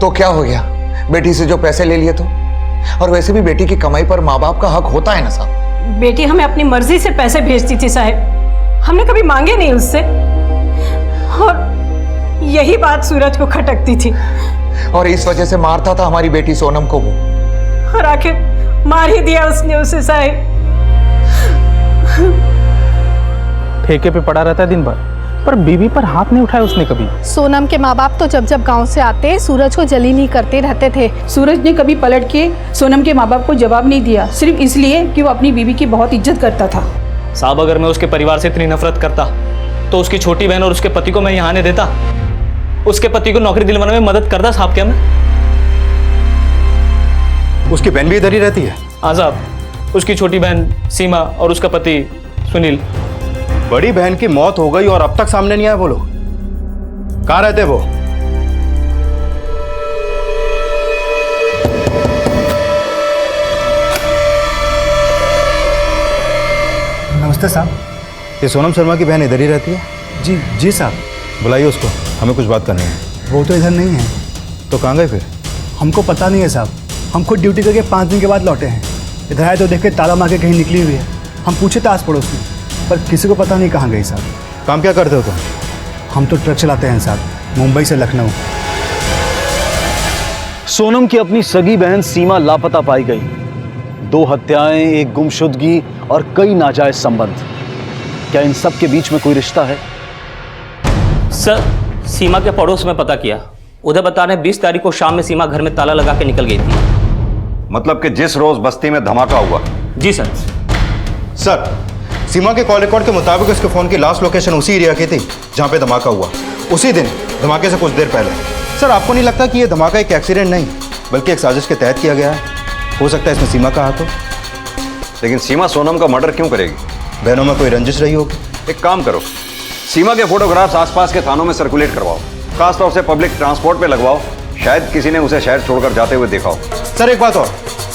Speaker 17: तो क्या हो गया, बेटी से जो पैसे ले लिए तो? और वैसे भी बेटी की कमाई पर माँ बाप का हक होता है ना साहब।
Speaker 6: बेटी हमें अपनी मर्जी से पैसे भेजती थी साहब, हमने कभी मांगे नहीं उससे। और यही बात सूरज को खटकती थी,
Speaker 17: और इस वजह से मारता था हमारी बेटी सोनम को वो।
Speaker 6: और आखिर मार ही दिया उसने उसे साहब।
Speaker 12: ठेके पे पड़ा रहता है दिन भर, पर बीवी पर हाथ नहीं उठाया उसने कभी।
Speaker 18: सोनम के माँ बाप तो जब गांव से आते सूरज को जलील नहीं करते रहते थे।
Speaker 9: सूरज ने कभी पलट के सोनम के माँ बाप को जवाब नहीं दिया, सिर्फ इसलिए कि वो अपनी बीवी की बहुत इज्जत करता था।
Speaker 14: साहब अगर मैं उसके परिवार से इतनी नफरत करता तो उसकी छोटी बहन और उसके पति को मैं यहाँ आने देता? उसके पति को नौकरी दिलवाने में मदद करता साहब क्या मैं?
Speaker 8: उसकी बहन भी इधर ही रहती है?
Speaker 14: हाँ साहब, उसकी छोटी बहन सीमा और उसका पति सुनील।
Speaker 8: बड़ी बहन की मौत हो गई और अब तक सामने नहीं आए वो लोग। कहाँ रहते वो?
Speaker 12: नमस्ते साहब।
Speaker 8: ये सोनम शर्मा की बहन इधर ही रहती है?
Speaker 12: जी साहब।
Speaker 8: बुलाइए उसको, हमें कुछ बात करनी है।
Speaker 12: वो तो इधर नहीं है।
Speaker 8: तो कहाँ गए फिर?
Speaker 12: हमको पता नहीं है साहब, हम खुद ड्यूटी करके 5 दिन के बाद लौटे हैं। इधर आए तो देख के ताला मार के कहीं निकली हुई है। हम पूछे था आस पड़ोस में, पर किसी को पता नहीं कहाँ गई साहब।
Speaker 8: काम क्या करते हो तुम?
Speaker 12: हम तो ट्रक चलाते हैं साहब, मुंबई से लखनऊ।
Speaker 1: सोनम की अपनी सगी बहन सीमा लापता पाई गई। 2 हत्याएं, एक गुमशुदगी और कई नाजायज संबंध। क्या इन सब के बीच में कोई रिश्ता है?
Speaker 14: सर, सीमा के पड़ोस में पता किया, उधर बता रहे 20 तारीख को शाम में सीमा घर में ताला लगा के निकल गई थी।
Speaker 11: मतलब कि जिस रोज बस्ती में धमाका हुआ?
Speaker 14: जी सर।
Speaker 8: सर, सीमा के कॉल रिकॉर्ड के मुताबिक उसके फोन की लास्ट लोकेशन उसी एरिया की थी जहां पे धमाका हुआ, उसी दिन, धमाके से कुछ देर पहले। सर, आपको नहीं लगता कि यह धमाका एक एक्सीडेंट नहीं बल्कि एक साजिश के तहत किया गया है? हो सकता है इसमें सीमा का हाथ हो।
Speaker 11: लेकिन सीमा सोनम का मर्डर क्यों करेगी?
Speaker 8: बहनों में कोई रंजिश रही होगी।
Speaker 11: एक काम करो, सीमा के फोटोग्राफ्स आसपास के थानों में सर्कुलेट करवाओ, खासतौर से पब्लिक ट्रांसपोर्ट पे लगवाओ। शायद किसी ने उसे शहर छोड़कर जाते हुए देखा हो।
Speaker 8: सर, एक बात और,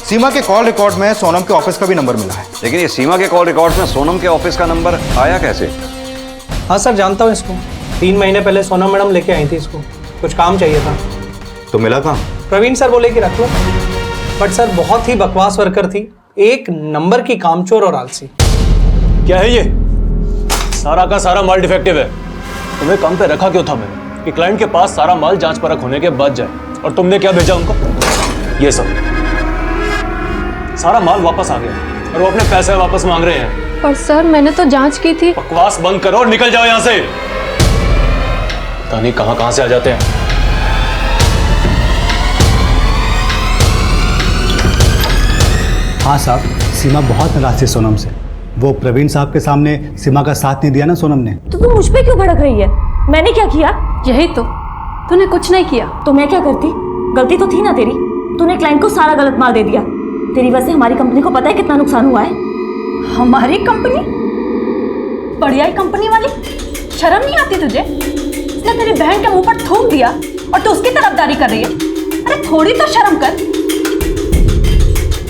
Speaker 8: सीमा के कॉल रिकॉर्ड में सोनम के ऑफिस का भी नंबर मिला है।
Speaker 11: लेकिन ये सीमा के कॉल रिकॉर्ड्स में सोनम के ऑफिस का नंबर आया कैसे?
Speaker 7: हाँ सर, जानता हूँ इसको। 3 महीने पहले सोनम मैडम लेके आई थी इसको, कुछ काम चाहिए था।
Speaker 8: तो मिला कहाँ?
Speaker 7: प्रवीण सर बोले कि रख लो, बट सर बहुत ही बकवास वर्कर थी, 1 नंबर की कामचोर और आलसी।
Speaker 15: क्या है ये? सारा का सारा माल डिफेक्टिव है। तुम्हें काम पे रखा क्यों था मैंने? कि क्लाइंट के पास सारा माल जांच परख होने के बाद जाए, और तुमने क्या भेजा उनको? ये सब सारा माल वापस आ गया और वो अपने पैसे वापस मांग रहे हैं।
Speaker 18: पर सर मैंने तो जांच की थी।
Speaker 15: बकवास बंद करो और निकल जाओ यहाँ से। पता नहीं कहां से आ जाते हैं।
Speaker 12: हाँ साहब, सीमा बहुत नाराज थी सोनम से। वो प्रवीण साहब के सामने सीमा का साथ नहीं दिया ना सोनम ने।
Speaker 2: तो तू मुझ पे क्यों भड़क रही है? मैंने क्या किया?
Speaker 18: यही तो, तूने कुछ नहीं किया।
Speaker 2: तो मैं क्या करती? गलती तो थी ना तेरी। तूने क्लाइंट को सारा गलत माल दे दिया। तेरी वजह से हमारी कंपनी को पता है कितना नुकसान हुआ है।
Speaker 9: हमारी कंपनी? बढ़िया कंपनी वाली? शर्म नहीं आती तुझे? उसने तेरी बहन के मुंह पर थूक दिया और तू उसकी तरफदारी कर रही है। अरे थोड़ी तो शर्म कर।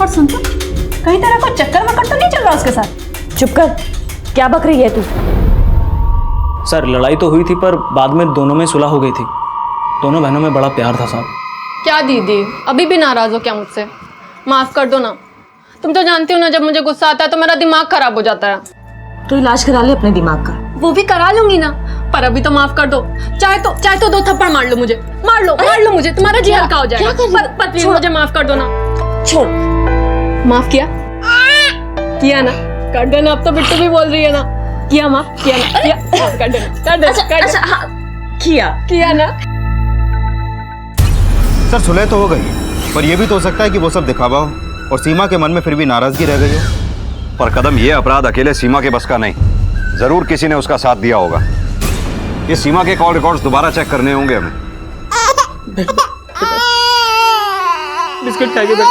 Speaker 9: और सुन तो, कहीं तेरा कोई चक्कर वक्कर तो नहीं चल रहा उसके साथ?
Speaker 2: चुप कर, क्या बक रही है तू?
Speaker 14: सर, लड़ाई तो हुई थी पर बाद में दोनों में सुलह हो गई थी। दोनों बहनों में बड़ा प्यार था साहब।
Speaker 18: क्या दीदी, अभी भी नाराज हो क्या मुझसे? माफ कर दो ना। तुम तो जानती हो ना, जब मुझे गुस्सा आता है तो मेरा दिमाग खराब हो जाता है।
Speaker 2: तो इलाज करा ले अपने दिमाग का।
Speaker 18: वो भी करा लूंगी ना, पर अभी तो माफ कर दो। चाहे तो 2 थप्पड़ मार लो मुझे, मार लो मुझे, तुम्हारा जी हल्का हो जाएगा। पर प्लीज मुझे माफ कर दो ना।
Speaker 2: छोड़।
Speaker 18: माफ किया ना? कर देना। अब तो बिट्टू भी बोल रही है ना। किया माफ? किया ना? किया? कर देना।
Speaker 2: किया
Speaker 18: ना।
Speaker 8: सर सुलह तो हो गई, पर यह भी तो हो सकता है कि वो सब दिखावा हो और सीमा के मन में फिर भी नाराजगी रह गई हो।
Speaker 11: पर कदम, ये अपराध अकेले सीमा के बस का नहीं, जरूर किसी ने उसका साथ दिया होगा। ये सीमा के कॉल रिकॉर्ड्स दोबारा चेक करने होंगे हमें।
Speaker 14: बिस्किट खाएगी बेटा,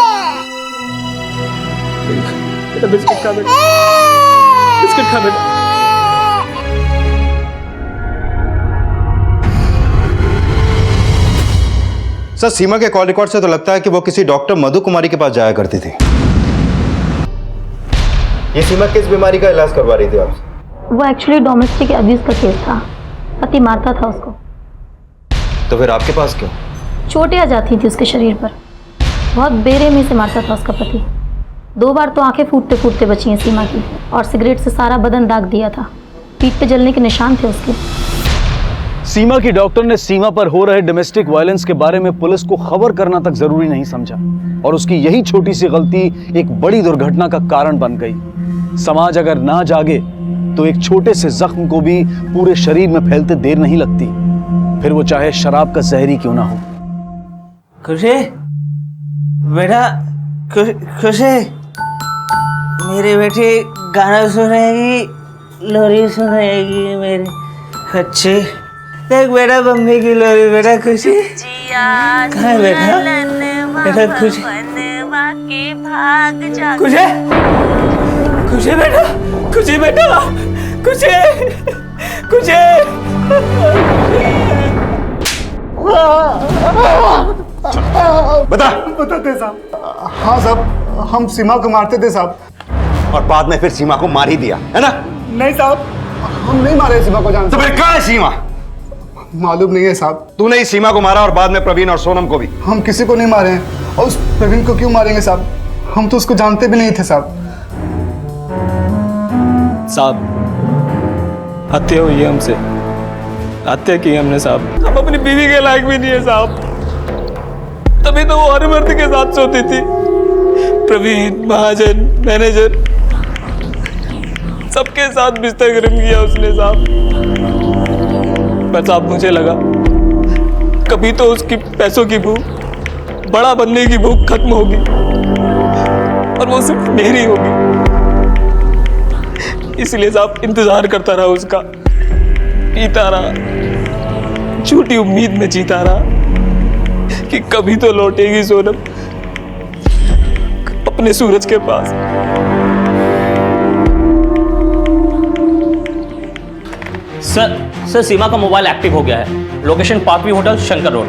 Speaker 14: बेटा बिस्किट खा बेटा, बिस्किट खा बेटा।
Speaker 8: सर सीमा के कॉल रिकॉर्ड से तो लगता है कि वो किसी डॉक्टर मधु कुमारी के पास जाया करती थी। ये सीमा किस बीमारी का इलाज करवा रही थी आपसे?
Speaker 9: वो एक्चुअली डोमेस्टिक अब्यूज का केस था, पति मारता था उसको।
Speaker 8: तो फिर आपके पास क्यों?
Speaker 9: चोटें आ जाती थी उसके शरीर पर, बहुत बेरहमी से मारता था उसका पति। 2 बार तो आंखें फूटते फूटते बची हैं सीमा की, और सिगरेट से सारा बदन दाग दिया था, पीठ पे जलने के निशान थे उसके।
Speaker 1: सीमा की डॉक्टर ने सीमा पर हो रहे डोमेस्टिक वायलेंस के बारे में पुलिस को खबर करना तक जरूरी नहीं समझा, और उसकी यही छोटी सी गलती एक बड़ी दुर्घटना का कारण बन गई। समाज अगर ना जागे तो एक छोटे से जख्म को भी पूरे शरीर में फैलते देर नहीं लगती, फिर वो चाहे शराब का जहरी क्यों ना हो।
Speaker 10: खुशी बेटा, खुशी मेरी बेटी गाना सुनेगी, लोरी सुनेगी मेरी अच्छी। देख बेटा बम्बी की लोरी बेटा। खुशी कहाँ है बेटा? बेटा खुशी, खुशी, खुशी बेटा, खुशी बेटा, खुशी, खुशी।
Speaker 5: बताते साहब। हाँ साहब, हम सीमा को मारते थे साहब।
Speaker 8: और बाद में फिर सीमा को मार ही दिया है ना?
Speaker 5: नहीं साहब, हम नहीं मारे सीमा को। जान
Speaker 8: तो फिर कहाँ है सीमा?
Speaker 5: मालूम नहीं है साहब।
Speaker 8: तूने ही सीमा को मारा और बाद में प्रवीण और सोनम को भी।
Speaker 5: हम किसी को नहीं मारे हैं, और उस प्रवीण को क्यों मारेंगे साहब? हम तो उसको जानते भी नहीं थे साहब।
Speaker 14: साहब हत्या हुई है हमसे, हत्या की हमने साहब। हम अपनी बीवी के लायक भी नहीं है साहब, तभी तो वो हर मर्द के साथ सोती थी। प्रवीण, महाजन, मैनेजर, सबके साथ बिस्तर गर्म किया उसने साहब। पर साहब मुझे लगा कभी तो उसकी पैसों की भूख, बड़ा बनने की भूख खत्म होगी, और वो सिर्फ मेरी होगी। इसलिए साहब इंतजार करता रहा उसका, पीता रहा, झूठी उम्मीद में जीता रहा कि कभी तो लौटेगी सोनम अपने सूरज के पास।
Speaker 16: सर सीमा का मोबाइल एक्टिव हो गया है। Location Parkavi hotel, Shankar road.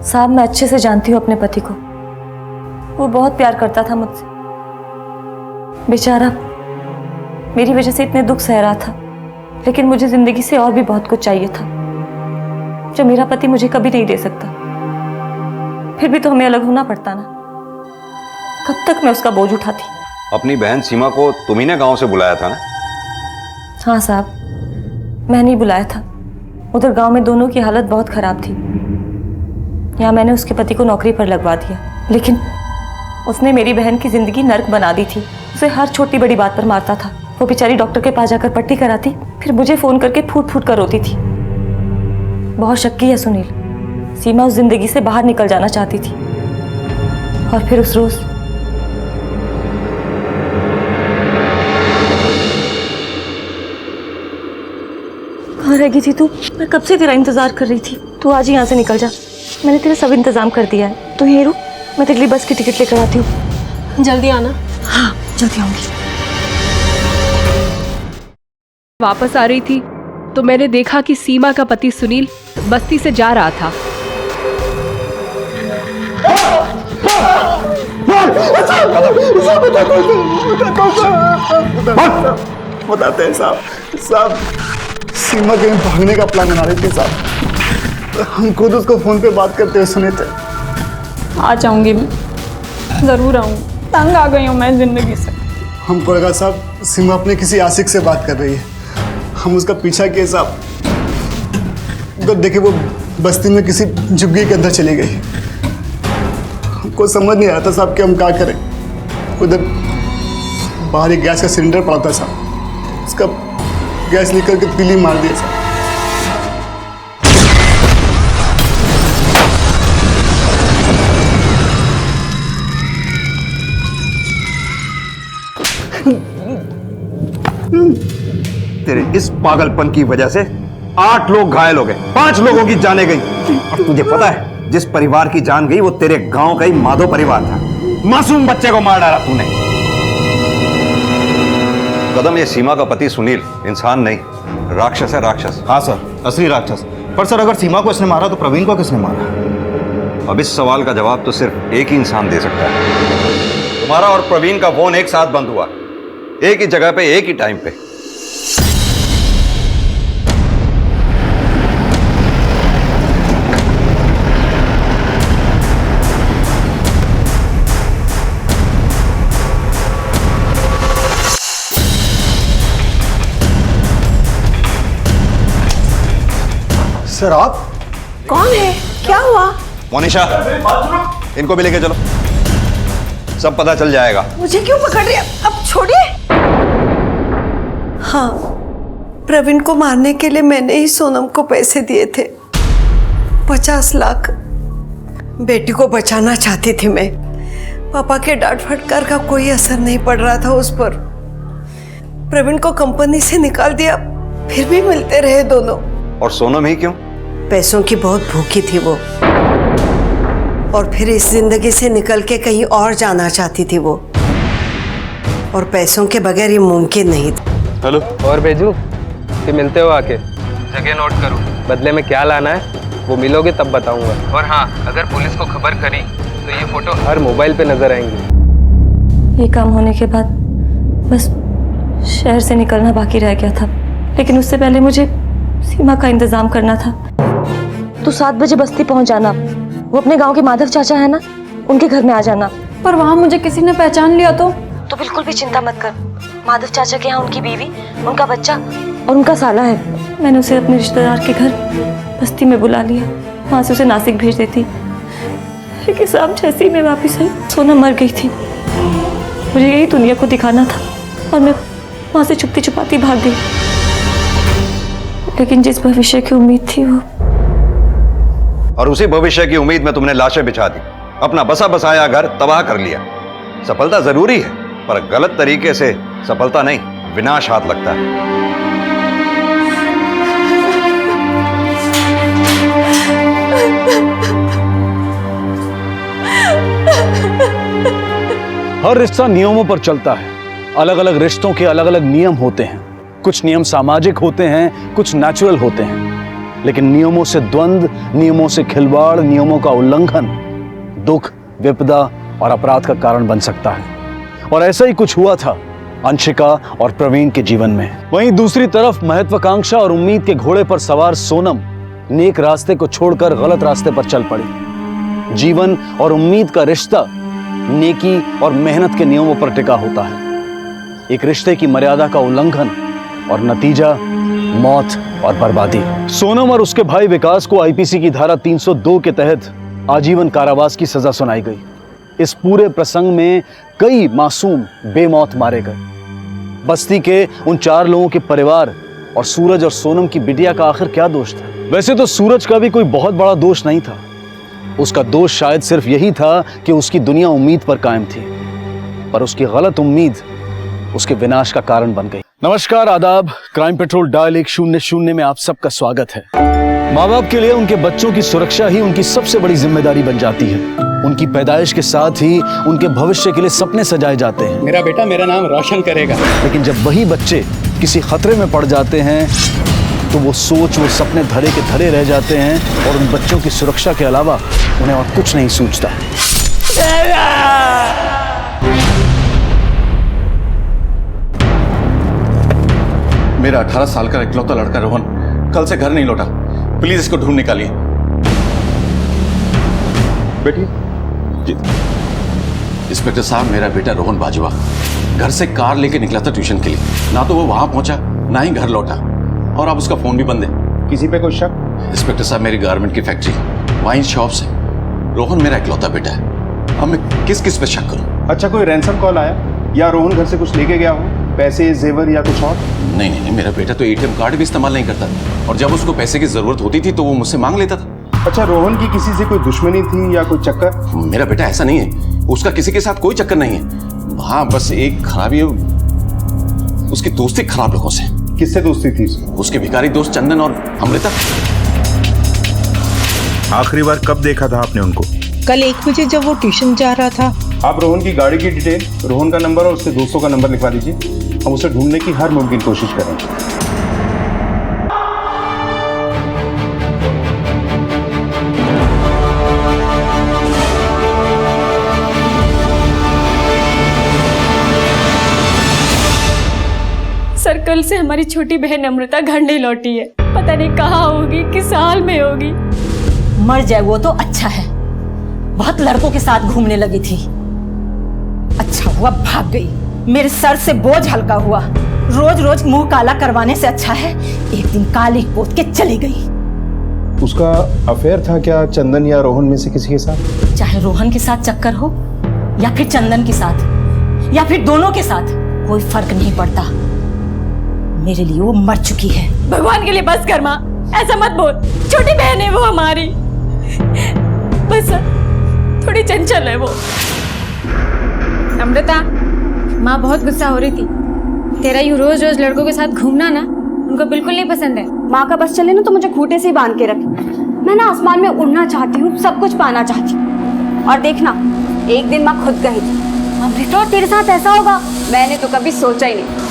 Speaker 2: साहब मैं अच्छे से जानती हूँ अपने पति को, वो बहुत प्यार करता था मुझसे। बेचारा मेरी वजह से इतने दुख सह रहा था, लेकिन मुझे जिंदगी से और भी बहुत कुछ चाहिए था जो मेरा पति मुझे कभी नहीं दे सकता। फिर भी तो हमें अलग होना पड़ता ना, कब तक मैं उसका बोझ उठाती।
Speaker 11: अपनी बहन सीमा को तुम्ही ने गांव से बुलाया था ना?
Speaker 2: हाँ साहब, मैं नहीं बुलाया था। उधर गांव में दोनों की हालत बहुत खराब थी। यहाँ मैंने उसके पति को नौकरी पर लगवा दिया, लेकिन उसने मेरी बहन की जिंदगी नर्क बना दी थी। उसे हर छोटी बड़ी बात पर मारता था। वो बेचारी डॉक्टर के पास जाकर पट्टी कराती, फिर मुझे फोन करके फूट फूट कर रोती थी। बहुत शक्की है सुनील, सीमा उस जिंदगी से बाहर निकल जाना चाहती थी। और फिर उस रोज कहाँ रह गई थी तू? मैं कब से तेरा इंतजार कर रही थी। तू आज ही यहाँ से निकल जा, मैंने तेरा सब इंतजाम कर दिया है। तू यहीं रुक, मैं तेरे लिए बस की टिकट लेकर आती हूँ।
Speaker 18: जल्दी आना।
Speaker 2: हाँ जल्दी आऊंगी।
Speaker 3: वापस आ रही थी तो मैंने देखा कि सीमा का पति सुनील बस्ती से जा रहा था।
Speaker 5: बताते हैं साहब। साहब सीमा कहीं भागने का प्लान बना रही थी साहब।
Speaker 12: हम खुद उसको फ़ोन पे बात करते हुए सुने थे।
Speaker 18: आ जाऊंगी मैं, ज़रूर आऊँगी। तंग आ गई हूँ मैं ज़िंदगी से।
Speaker 12: हम कोलगा साहब, सीमा अपने किसी आशिक से बात कर रही है। हम उसका पीछा किए साहब, तो देखिए वो बस्ती में किसी झुग्गी के अंदर चली गई। हमको समझ नहीं आता साहब कि हम क्या करें। उधर बाहर एक गैस का सिलेंडर पड़ा था साहब, उसका गैस निकल के तीली मार दिया साहब।
Speaker 8: तेरे इस पागलपन की वजह से 8 लोग घायल हो गए, 5 लोगों की जानें गई। और तुझे पता है जिस परिवार की जान गई वो तेरे गांव का ही माधव परिवार था। मासूम बच्चे को मार डाला तूने।
Speaker 11: कदम, ये सीमा का पति सुनील इंसान नहीं, राक्षस है, राक्षस।
Speaker 8: हाँ सर, असली राक्षस। पर सर अगर सीमा को इसने मारा तो प्रवीण को किसने मारा?
Speaker 11: अब इस सवाल का जवाब तो सिर्फ एक ही इंसान दे सकता है। तुम्हारा और प्रवीण का फोन एक साथ बंद हुआ, एक ही जगह पे, एक ही टाइम पे।
Speaker 12: सर आप
Speaker 6: कौन है? क्या हुआ?
Speaker 11: मोनिशा, इनको भी लेके चलो, सब पता चल जाएगा।
Speaker 6: मुझे क्यों पकड़ रहे हैं? अब छोड़िए। हाँ, प्रवीण को मारने के लिए मैंने ही सोनम को पैसे दिए थे, 50 लाख। बेटी को बचाना चाहती थी मैं। पापा के डांट फटकार का कोई असर नहीं पड़ रहा था उस पर। प्रवीण को कंपनी से निकाल दिया, फिर भी मिलते रहे दोनों।
Speaker 11: और सोनम ही क्यों?
Speaker 6: पैसों की बहुत भूखी थी वो, और फिर इस जिंदगी से निकल के कहीं और जाना चाहती थी वो, और पैसों के बगैर ये मुमकिन नहीं था।
Speaker 19: हेलो। और भेजू कि मिलते हो आके? जगह नोट करो, बदले में क्या लाना है वो मिलोगे तब बताऊंगा। और हाँ, अगर पुलिस को खबर करी तो ये फोटो हर मोबाइल पे नजर आएंगी।
Speaker 2: ये काम होने के बाद बस शहर से निकलना बाकी रह गया था, लेकिन उससे पहले मुझे सीमा का इंतजाम करना था। तू 7 बजे बस्ती पहुंच जाना। वो अपने गांव के माधव चाचा है ना, उनके घर में आ जाना।
Speaker 18: पर वहाँ मुझे किसी ने पहचान लिया तो
Speaker 2: बिल्कुल भी चिंता मत कर। माधव चाचा के यहाँ उनकी बीवी, उनका बच्चा और उनका साला है। मैंने उसे अपने रिश्तेदार के घर बस्ती में बुला लिया, वहाँ से उसे नासिक भेज देती। लेकिन साहब, जैसे ही मैं वापस आई, सोनम मर गई थी। मुझे यही दुनिया को दिखाना था और मैं वहाँ से छुपती छुपाती भाग गई। लेकिन जिस भविष्य की उम्मीद थी वो,
Speaker 11: और उसी भविष्य की उम्मीद में तुमने लाशें बिछा दी, अपना बसा बसाया घर तबाह कर लिया। सफलता जरूरी है, पर गलत तरीके से सफलता नहीं, विनाश हाथ लगता है।
Speaker 1: हर रिश्ता नियमों पर चलता है। अलग अलग रिश्तों के अलग अलग नियम होते हैं। कुछ नियम सामाजिक होते हैं, कुछ नेचुरल होते हैं। लेकिन नियमों से द्वंद्व, नियमों से खिलवाड़, नियमों का उल्लंघन दुख, विपदा और अपराध का कारण बन सकता है। और ऐसा ही कुछ हुआ था अंशिका और प्रवीण के जीवन में। वहीं दूसरी तरफ महत्वाकांक्षा और उम्मीद के घोड़े पर सवार सोनम नेक रास्ते को छोड़कर गलत रास्ते पर चल पड़ी। जीवन और उम्मीद का रिश्ता नेकी और मेहनत के नियमों पर टिका होता है। एक रिश्ते की मर्यादा का उल्लंघन और नतीजा मौत और बर्बादी। सोनम और उसके भाई विकास को आईपीसी की धारा 302 के तहत आजीवन कारावास की सजा सुनाई गई। इस पूरे प्रसंग में कई मासूम बेमौत मारे गए। बस्ती के उन 4 लोगों के परिवार और सूरज और सोनम की बिटिया का आखिर क्या दोष था? वैसे तो सूरज का भी कोई बहुत बड़ा दोष नहीं था। उसका दोष शायद सिर्फ यही था कि उसकी दुनिया उम्मीद पर कायम थी, पर उसकी गलत उम्मीद उसके विनाश का कारण बन गई। नमस्कार, आदाब। क्राइम पेट्रोल डायल 100 में आप सबका स्वागत है। माँ बाप के लिए उनके बच्चों की सुरक्षा ही उनकी सबसे बड़ी जिम्मेदारी बन जाती है। उनकी पैदाइश के साथ ही उनके भविष्य के लिए सपने सजाए जाते हैं।
Speaker 12: मेरा बेटा मेरा नाम रोशन करेगा।
Speaker 1: लेकिन जब वही बच्चे किसी खतरे में पड़ जाते हैं तो वो सपने धरे के धरे रह जाते हैं और उन बच्चों की सुरक्षा के अलावा उन्हें और कुछ नहीं सूझता।
Speaker 20: मेरा 18 साल का इकलौता लड़का रोहन कल से घर नहीं लौटा। प्लीज इसको ढूंढ निकालिए। बैठिए। इंस्पेक्टर साहब, मेरा बेटा रोहन बाजवा घर से कार लेके निकला था ट्यूशन के लिए। ना तो वो वहां पहुंचा, ना ही घर लौटा, और अब उसका फोन भी बंद है।
Speaker 4: किसी पे कोई शक?
Speaker 20: इंस्पेक्टर साहब, मेरी गारमेंट की फैक्ट्री, वाइन शॉप्स है। रोहन मेरा इकलौता बेटा है। अब मैं किस किस पे शक करूं?
Speaker 4: अच्छा, कोई रैंसम कॉल आया या रोहन घर से कुछ लेके गया हो, पैसे, जेवर या कुछ और?
Speaker 20: नहीं नहीं नहीं, मेरा बेटा तो एटीएम कार्ड भी इस्तेमाल नहीं करता, और जब उसको पैसे की जरूरत होती थी तो वो मुझसे मांग लेता था।
Speaker 4: अच्छा, रोहन की किसी से कोई दुश्मनी थी या कोई चक्कर?
Speaker 20: मेरा बेटा ऐसा नहीं है, उसका किसी के साथ कोई चक्कर नहीं है। हाँ, बस एक खराबी है, उसकी दोस्ती खराब लोगों से।
Speaker 4: किससे दोस्ती थी?
Speaker 20: उसके भिखारी दोस्त चंदन और अमृता।
Speaker 4: आखिरी बार कब देखा था आपने उनको?
Speaker 21: कल 1 बजे जब वो ट्यूशन जा रहा था।
Speaker 4: आप रोहन की गाड़ी की डिटेल, रोहन का नंबर और उसके दोस्तों का नंबर लिखवा दीजिए। हम उसे ढूंढने की हर मुमकिन कोशिश करेंगे।
Speaker 3: सर, कल से हमारी छोटी बहन अमृता घर नहीं लौटी है। पता नहीं कहाँ होगी, किस हाल में होगी।
Speaker 9: मर जाए वो तो अच्छा है, बहुत लड़कों के साथ घूमने लगी थी। अच्छा हुआ भाग गई, मेरे सर से बोझ हल्का हुआ। रोज रोज मुंह काला करवाने से अच्छा है एक दिन काली पोत के चली गई।
Speaker 4: उसका अफेयर था क्या चंदन या रोहन में से किसी के साथ?
Speaker 9: चाहे रोहन के साथ चक्कर हो या फिर चंदन के साथ या फिर दोनों के साथ, कोई फर्क नहीं पड़ता। मेरे लिए वो मर चुकी है।
Speaker 3: भगवान के लिए बस कर माँ, ऐसा मत बोल। छोटी बहन है वो हमारी, बस थोड़ी चंचल है वो।
Speaker 22: अमृता, माँ बहुत गुस्सा हो रही थी। तेरा यूं रोज रोज लड़कों के साथ घूमना ना उनको बिल्कुल नहीं पसंद है।
Speaker 2: माँ का बस चले ना तो मुझे खूंटे से ही बांध के रख। मैं ना आसमान में उड़ना चाहती हूँ, सब कुछ पाना चाहती हूँ। और देखना, एक दिन माँ खुद कही थी, अमृता तेरे साथ ऐसा होगा, मैंने तो कभी सोचा ही नहीं।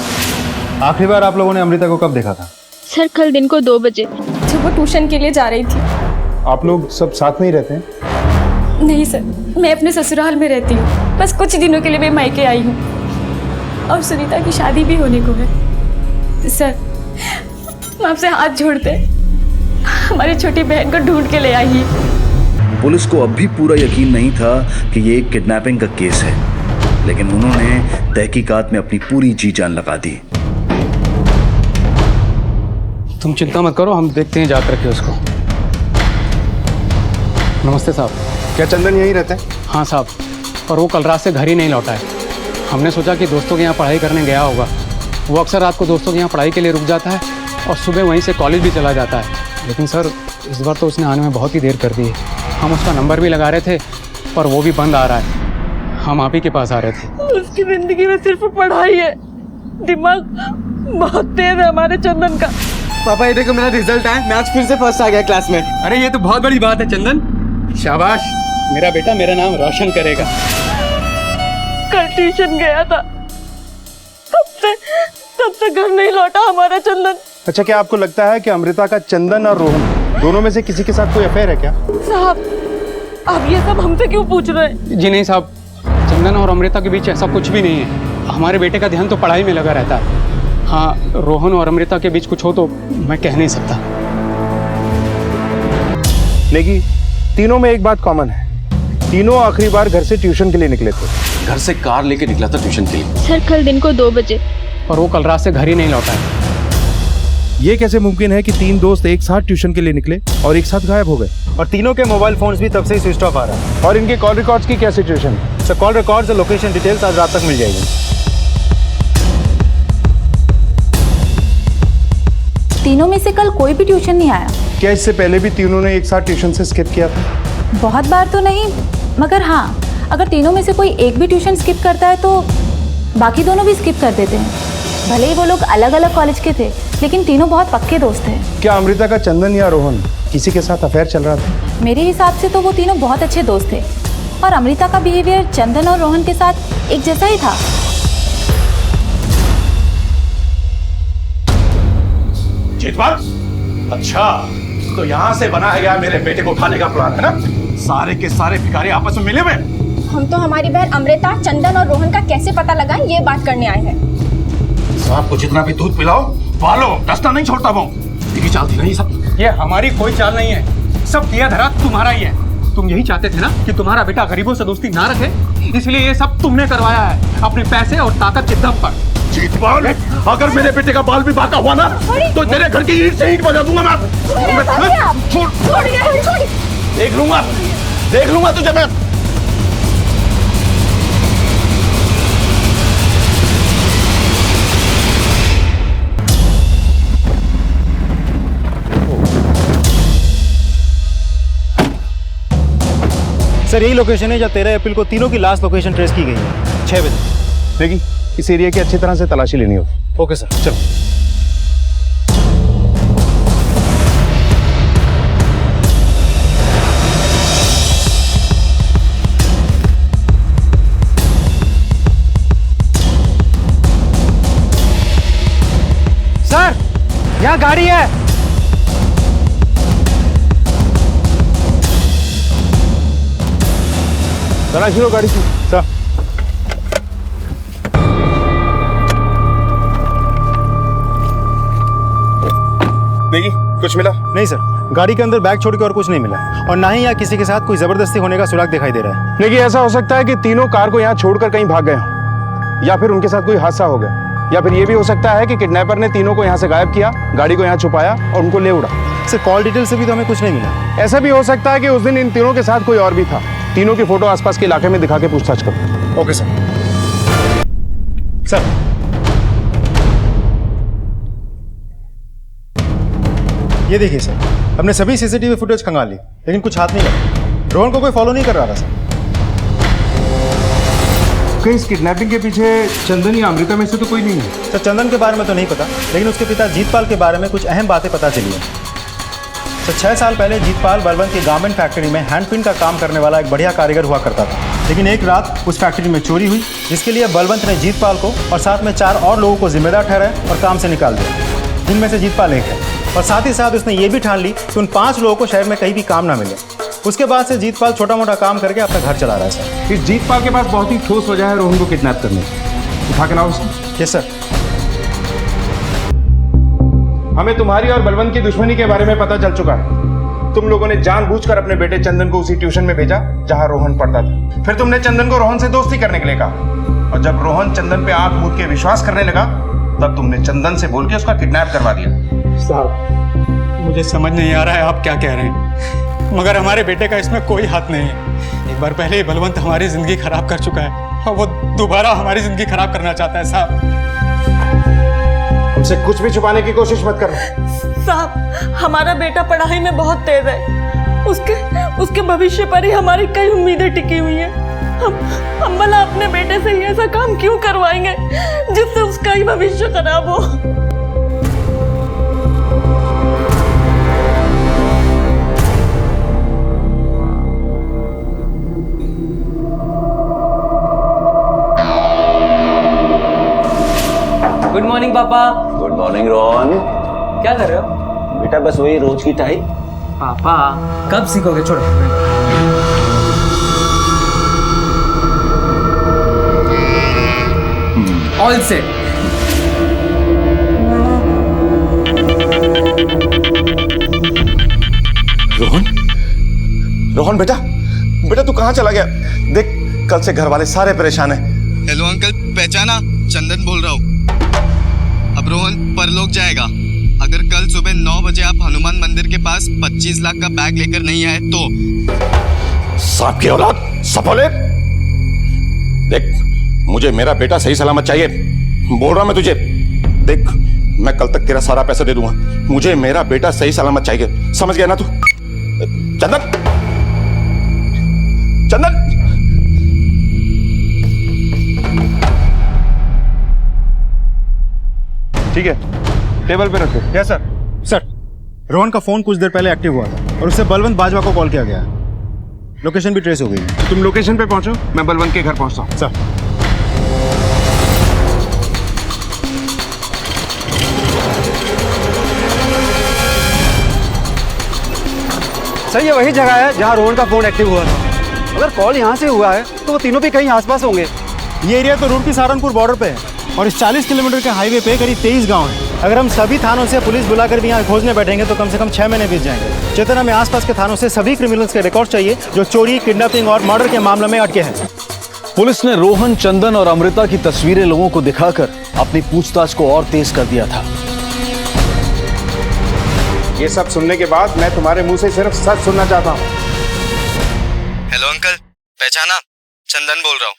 Speaker 4: आखिरी बार आप लोगों ने अमृता को कब देखा था?
Speaker 3: सर, कल दिन को 2 बजे, जब वो ट्यूशन के लिए जा रही थी।
Speaker 4: आप लोग सब साथ में ही रहते हैं?
Speaker 3: नहीं सर, मैं अपने ससुराल में रहती हूँ। बस कुछ दिनों के लिए मैं मायके आई हूँ, और सुनीता की शादी भी होने को है। सर, मैं आपसे हाथ जोड़ते हमारी छोटी बहन को ढूंढ के ले आइए।
Speaker 1: पुलिस को अब भी पूरा यकीन नहीं था कि ये एक किडनैपिंग का केस है, लेकिन उन्होंने तहकीकात में अपनी पूरी जी जान लगा दी।
Speaker 19: तुम चिंता मत करो, हम देखते हैं जाकर के उसको। नमस्ते साहब।
Speaker 4: क्या चंदन यहीं रहता है?
Speaker 19: हाँ साहब, और वो कल रात से घर ही नहीं लौटा है। हमने सोचा कि दोस्तों के यहाँ पढ़ाई करने गया होगा। वो अक्सर रात को दोस्तों के यहाँ पढ़ाई के लिए रुक जाता है और सुबह वहीं से कॉलेज भी चला जाता है। लेकिन सर, इस बार तो उसने आने में बहुत ही देर कर दी है। हम उसका नंबर भी लगा रहे थे पर वो भी बंद आ रहा है। हम आप ही के पास आ रहे थे।
Speaker 3: उसकी जिंदगी में सिर्फ पढ़ाई है, दिमाग बहुत तेज है हमारे चंदन का।
Speaker 23: पापा, ये देखो मेरा रिजल्ट है, मैं आज फिर से फर्स्ट आ गया क्लास में।
Speaker 19: अरे ये तो बहुत बड़ी बात है चंदन, शाबाश। मेरा बेटा मेरा नाम रोशन करेगा।
Speaker 3: कल ट्यूशन गया था, तब से घर नहीं लौटा हमारा चंदन।
Speaker 4: अच्छा, क्या आपको लगता है कि अमृता का चंदन और रोहन दोनों में से किसी के साथ कोई अफेयर है क्या?
Speaker 3: साहब, आप ये सब हमसे क्यों पूछ रहे हैं?
Speaker 19: जी नहीं साहब, चंदन और अमृता के बीच ऐसा कुछ भी नहीं है। हमारे बेटे का ध्यान तो पढ़ाई में लगा रहता है। हाँ, रोहन और अमृता के बीच कुछ हो तो मैं कह नहीं सकता।
Speaker 4: लेकिन तीनों में एक बात कॉमन है, तीनों आखिरी बार घर से ट्यूशन के लिए निकले थे।
Speaker 20: घर से कार लेके निकला था ट्यूशन के लिए।
Speaker 3: सर, कल दिन को 2 बजे,
Speaker 19: और वो कल रात से घर ही नहीं लौटा है।
Speaker 4: ये कैसे मुमकिन है कि 3 दोस्त एक साथ ट्यूशन के लिए निकले और एक साथ गायब हो गए? और तीनों के मोबाइल फोन्स भी तब से ही स्विच ऑफ आ रहा है। और इनके कॉल रिकॉर्ड्स की क्या सिचुएशन है? सर, कॉल रिकॉर्ड्स और लोकेशन डिटेल्स आज रात तक मिल जाएगी।
Speaker 2: तीनों में से कल कोई भी ट्यूशन नहीं आया।
Speaker 4: क्या इससे पहले भी तीनों ने एक साथ ट्यूशन से स्किप किया था?
Speaker 2: बहुत बार तो नहीं, मगर हाँ, अगर तीनों में से कोई एक भी ट्यूशन स्किप करता है तो बाकी दोनों भी स्किप कर देते हैं। भले ही वो लोग अलग अलग कॉलेज के थे, लेकिन तीनों बहुत पक्के दोस्त हैं।
Speaker 4: क्या अमृता का चंदन या रोहन किसी के साथ अफेयर चल रहा था?
Speaker 2: मेरे हिसाब से तो वो तीनों बहुत अच्छे दोस्त थे, और अमृता का बिहेवियर चंदन और रोहन के साथ एक जैसा ही था।
Speaker 12: चितपाल, अच्छा तो यहाँ से बनाया गया मेरे बेटे को उठाने का प्लान है ना? सारे के सारे भिखारी आपस में मिले हुए।
Speaker 22: हम तो हमारी बहन अमृता, चंदन और रोहन का कैसे पता लगाएं ये बात करने आए हैं।
Speaker 12: साहब को जितना भी दूध पिलाओ, पालो, दस्ता नहीं छोड़ता वो। तेरी चाल थी नहीं सब।
Speaker 19: ये हमारी कोई चाल नहीं है, सब किया धरा तुम्हारा ही है।
Speaker 12: तुम यही चाहते थे ना कि तुम्हारा बेटा गरीबों से दोस्ती ना रखे, इसलिए ये सब तुमने करवाया है अपने पैसे और ताकत के दम पर।
Speaker 7: जीतपाल, अगर मेरे बेटे का बाल भी बांका हुआ ना तो तेरे घर की ईंट से ईंट बजा दूंगा मैं। देख लूंगा तुझे मैं।
Speaker 4: सर यही लोकेशन है जहाँ 13 अप्रैल को तीनों की लास्ट लोकेशन ट्रेस की गई है 6 बजे।
Speaker 7: लेकिन इस एरिया की अच्छी तरह से तलाशी लेनी होगी।
Speaker 4: ओके सर, चलो।
Speaker 12: सर यहाँ गाड़ी है।
Speaker 7: तलाशी लो गाड़ी की। सर देखिए कुछ मिला?
Speaker 4: नहीं सर, गाड़ी के अंदर बैग छोड़ के और कुछ नहीं मिला, और ना ही यहाँ किसी के साथ कोई जबरदस्ती होने का सुराग दिखाई दे रहा है।
Speaker 7: देखिए ऐसा हो सकता है कि तीनों कार को यहाँ छोड़कर कहीं भाग गए हों, या फिर उनके साथ कोई हादसा हो गया, या फिर ये भी हो सकता है कि किडनैपर ने तीनों को यहाँ से गायब किया, गाड़ी को यहाँ छुपाया और उनको ले उड़ा।
Speaker 4: सर कॉल डिटेल से भी तो हमें कुछ नहीं मिला।
Speaker 7: ऐसा भी हो सकता है कि उस दिन इन तीनों के साथ कोई और भी था। तीनों की फोटो आसपास के इलाके में दिखा के पूछताछ करो।
Speaker 4: Okay sir. सर ये देखिए सर, हमने सभी सीसीटीवी फुटेज खंगाल ली, लेकिन कुछ हाथ नहीं लगा। रोहन को कोई फॉलो नहीं कर रहा था सर।
Speaker 7: कहीं इस किडनैपिंग के पीछे चंदन या अमृता में से तो कोई नहीं है?
Speaker 4: सर चंदन के बारे में तो नहीं पता, लेकिन उसके पिता जीतपाल के बारे में कुछ अहम बातें पता चली हैं। सर 6 साल पहले जीतपाल बलवंत की गारमेंट फैक्ट्री में हैंडपिन का काम करने वाला एक बढ़िया कारीगर हुआ करता था, लेकिन एक रात उस फैक्ट्री में चोरी हुई, जिसके लिए बलवंत ने जीतपाल को और साथ में 4 और लोगों को जिम्मेदार ठहराया और काम से निकाल दिया, जिनमें से जीतपाल एक है। और साथ ही साथ उसने ये भी ठान ली कि उन 5 लोगों को शहर में कहीं भी काम ना मिले। उसके बाद से जीतपाल छोटा मोटा काम करके अपना घर चला रहा है सर।
Speaker 7: इस जीतपाल के पास बहुत ही ठोस वजह है रोहन को किडनैप करने की। उठा के लाओ उसको।
Speaker 4: Yes sir.
Speaker 7: हमें तुम्हारी और बलवंत की दुश्मनी के बारे में पता चल चुका है। तुम लोगों ने जानबूझकर अपने बेटे चंदन को उसी ट्यूशन में भेजा जहां रोहन पढ़ता था। फिर तुमने चंदन को रोहन से दोस्ती करने के लिए कहा, और जब रोहन चंदन पे आंख मूंद के विश्वास करने लगा, तब तुमने चंदन से बोल के उसका किडनैप करवा दिया।
Speaker 12: साहब मुझे समझ नहीं आ रहा है आप क्या कह रहे हैं, मगर हमारे बेटे का इसमें कोई हाथ नहीं है। एक बार पहले ही बलवंत हमारी जिंदगी खराब कर चुका है और वो दोबारा हमारी जिंदगी खराब करना चाहता है। साहब
Speaker 7: हमसे कुछ भी छुपाने की कोशिश मत कर।
Speaker 13: साहब हमारा बेटा पढ़ाई में बहुत तेज है, उसके भविष्य पर ही हमारी कई उम्मीदें टिकी हुई हैं। हम भला अपने बेटे से ही ऐसा काम क्यों करवाएंगे जिससे उसका ही भविष्य खराब हो।
Speaker 10: गुड मॉर्निंग पापा।
Speaker 11: Good morning Rohan.
Speaker 10: क्या कर रहे हो?
Speaker 11: बेटा बस वही रोज की टाई।
Speaker 10: पापा कब सीखोगे? छोड़ो।
Speaker 16: All set.
Speaker 5: रोहन बेटा तू कहाँ चला गया? देख कल से घर वाले सारे परेशान हैं।
Speaker 23: हेलो अंकल, पहचाना? चंदन बोल रहा हूँ। अब रोहन परलोक जाएगा। अगर कल सुबह 9 बजे आप हनुमान मंदिर के पास 25 लाख का बैग लेकर नहीं आए तो।
Speaker 7: सांप की औलाद सफोले। देख मुझे मेरा बेटा सही सलामत चाहिए, बोल रहा मैं तुझे। देख मैं कल तक तेरा सारा पैसा दे दूंगा, मुझे मेरा बेटा सही सलामत चाहिए, समझ गया ना तू? चंदन चंदन
Speaker 4: ठीक है, टेबल पे रखो। Yes sir. सर रोहन का फोन कुछ देर पहले एक्टिव हुआ था और उससे बलवंत बाजवा को कॉल किया गया। लोकेशन भी ट्रेस हो गई।
Speaker 7: तुम लोकेशन पे पहुंचो, मैं बलवंत के घर पहुंचता हूं।
Speaker 4: सर
Speaker 17: सर ये वही जगह है जहां रोहन का फोन एक्टिव हुआ था। अगर कॉल यहां से हुआ है तो वो तीनों भी कहीं आसपास होंगे।
Speaker 4: ये एरिया तो रुड़की सहारनपुर बॉर्डर पे है और इस 40 किलोमीटर के हाईवे पे करीब 23 गांव हैं।
Speaker 12: अगर हम सभी थानों से पुलिस बुलाकर भी यहाँ खोजने बैठेंगे तो कम से कम 6 महीने बीत जाएंगे। चेतन, हमें आसपास के थानों से सभी क्रिमिनल्स के रिकॉर्ड चाहिए जो चोरी, किडनैपिंग और मर्डर के मामलों में अटके हैं।
Speaker 1: पुलिस ने रोहन, चंदन और अमृता की तस्वीरें लोगों को दिखाकर अपनी पूछताछ को और तेज कर दिया था।
Speaker 7: ये सब सुनने के बाद मैं तुम्हारे मुंह से सिर्फ सच सुनना चाहता हूँ।
Speaker 23: हेलो अंकल, पहचाना? चंदन बोल रहा हूँ।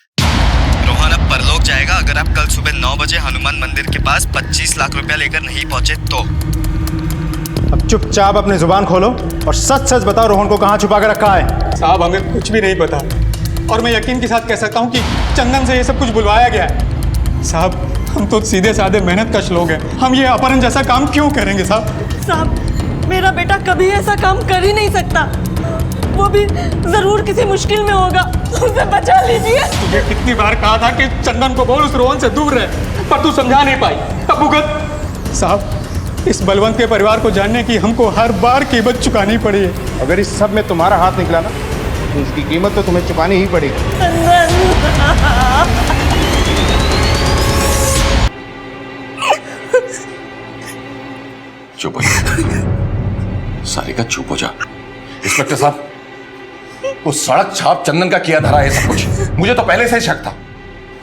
Speaker 23: रोहन अब परलोक जाएगा अगर आप कल सुबह 9 बजे हनुमान मंदिर के पास 25 लाख रुपया लेकर नहीं पहुंचे तो।
Speaker 4: अब चुपचाप अपनी जुबान खोलो और सच सच बताओ रोहन को कहाँ छुपा कर रखा है।
Speaker 12: साहब, हमें कुछ भी नहीं पता और मैं यकीन के साथ कह सकता हूँ कि चंदन से ये सब कुछ बुलवाया गया है। साहब, हम तो सीधे साधे मेहनतकश लोग हैं, हम ये अपहरण जैसा काम क्यों करेंगे साहब?
Speaker 13: साहब, मेरा बेटा कभी ऐसा काम कर ही नहीं सकता, वो भी जरूर किसी मुश्किल में होगा, उसे बचा लीजिए।
Speaker 12: तुझे कितनी बार कहा था कि चंदन को बोल उस रोहन से दूर रहे, पर तू समझा नहीं पाई। अब भुगत। साहब, इस बलवंत के परिवार को जानने की हमको हर बार कीमत चुकानी पड़ी है।
Speaker 7: अगर इस सब में तुम्हारा हाथ निकला ना तो उसकी कीमत तो तुम्हें चुकानी ही पड़ेगी।
Speaker 20: चुप हो जा सारिका, चुप हो जा। इंस्पेक्टर साहब, वो सड़क छाप चंदन का किया धरा है सब कुछ। मुझे तो पहले से ही शक था।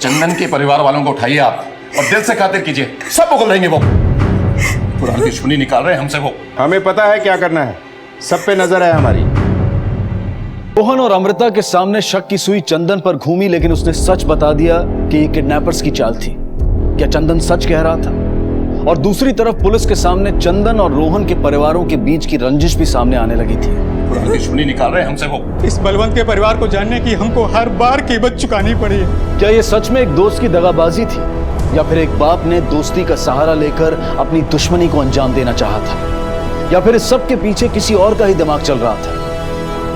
Speaker 20: चंदन के परिवार वालों को उठाइए आप और दिल से खातिर कीजिए, सब उगल देंगे वो। पुरानी दुश्मनी निकाल रहे हैं हमसे वो।
Speaker 7: हमें पता है क्या करना है, सब पे नजर है हमारी।
Speaker 1: रोहन और अमृता के सामने शक की सुई चंदन पर घूमी, लेकिन उसने सच बता दिया कि ये किडनैपर्स की चाल थी। क्या चंदन सच कह रहा था? और दूसरी तरफ पुलिस के सामने चंदन और रोहन के परिवारों के बीच की रंजिश भी सामने आने लगी थी।
Speaker 20: पुरानी दुश्मनी निकाल रहे हैं हमसे वो।
Speaker 12: इस बलवंत के परिवार को जानने की हमको हर बार कीमत चुकानी पड़ी है।
Speaker 1: क्या ये सच में एक दोस्त की दगाबाजी थी, या फिर एक बाप ने दोस्ती का सहारा लेकर अपनी दुश्मनी को अंजाम देना चाहा था, या फिर इस सब के पीछे किसी और का ही दिमाग चल रहा था?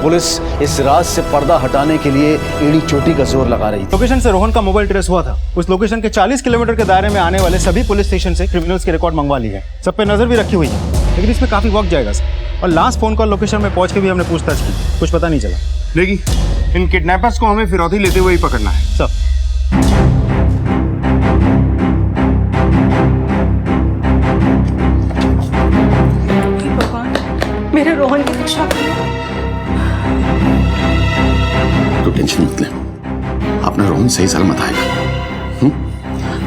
Speaker 1: पुलिस इस राज से पर्दा हटाने के लिए एड़ी चोटी का जोर लगा रही थी।
Speaker 4: लोकेशन से रोहन का मोबाइल ट्रेस हुआ था। उस लोकेशन के 40 किलोमीटर के दायरे में आने वाले सभी पुलिस स्टेशन से क्रिमिनल्स के रिकॉर्ड मंगवा लिए हैं। सब पे नजर भी रखी हुई है, लेकिन इसमें काफी वक्त जाएगा सर। और लास्ट फोन कॉल लोकेशन में पहुंच के भी हमने पूछताछ की, कुछ पता नहीं चला।
Speaker 7: लेकिन इन किडनैपर्स को हमें फिरौती लेते हुए ही पकड़ना है
Speaker 4: सर।
Speaker 13: मेरे रोहन की रक्षा करो।
Speaker 20: तो टेंशन मत ले, अपना रोहन सही सलामत आएगा।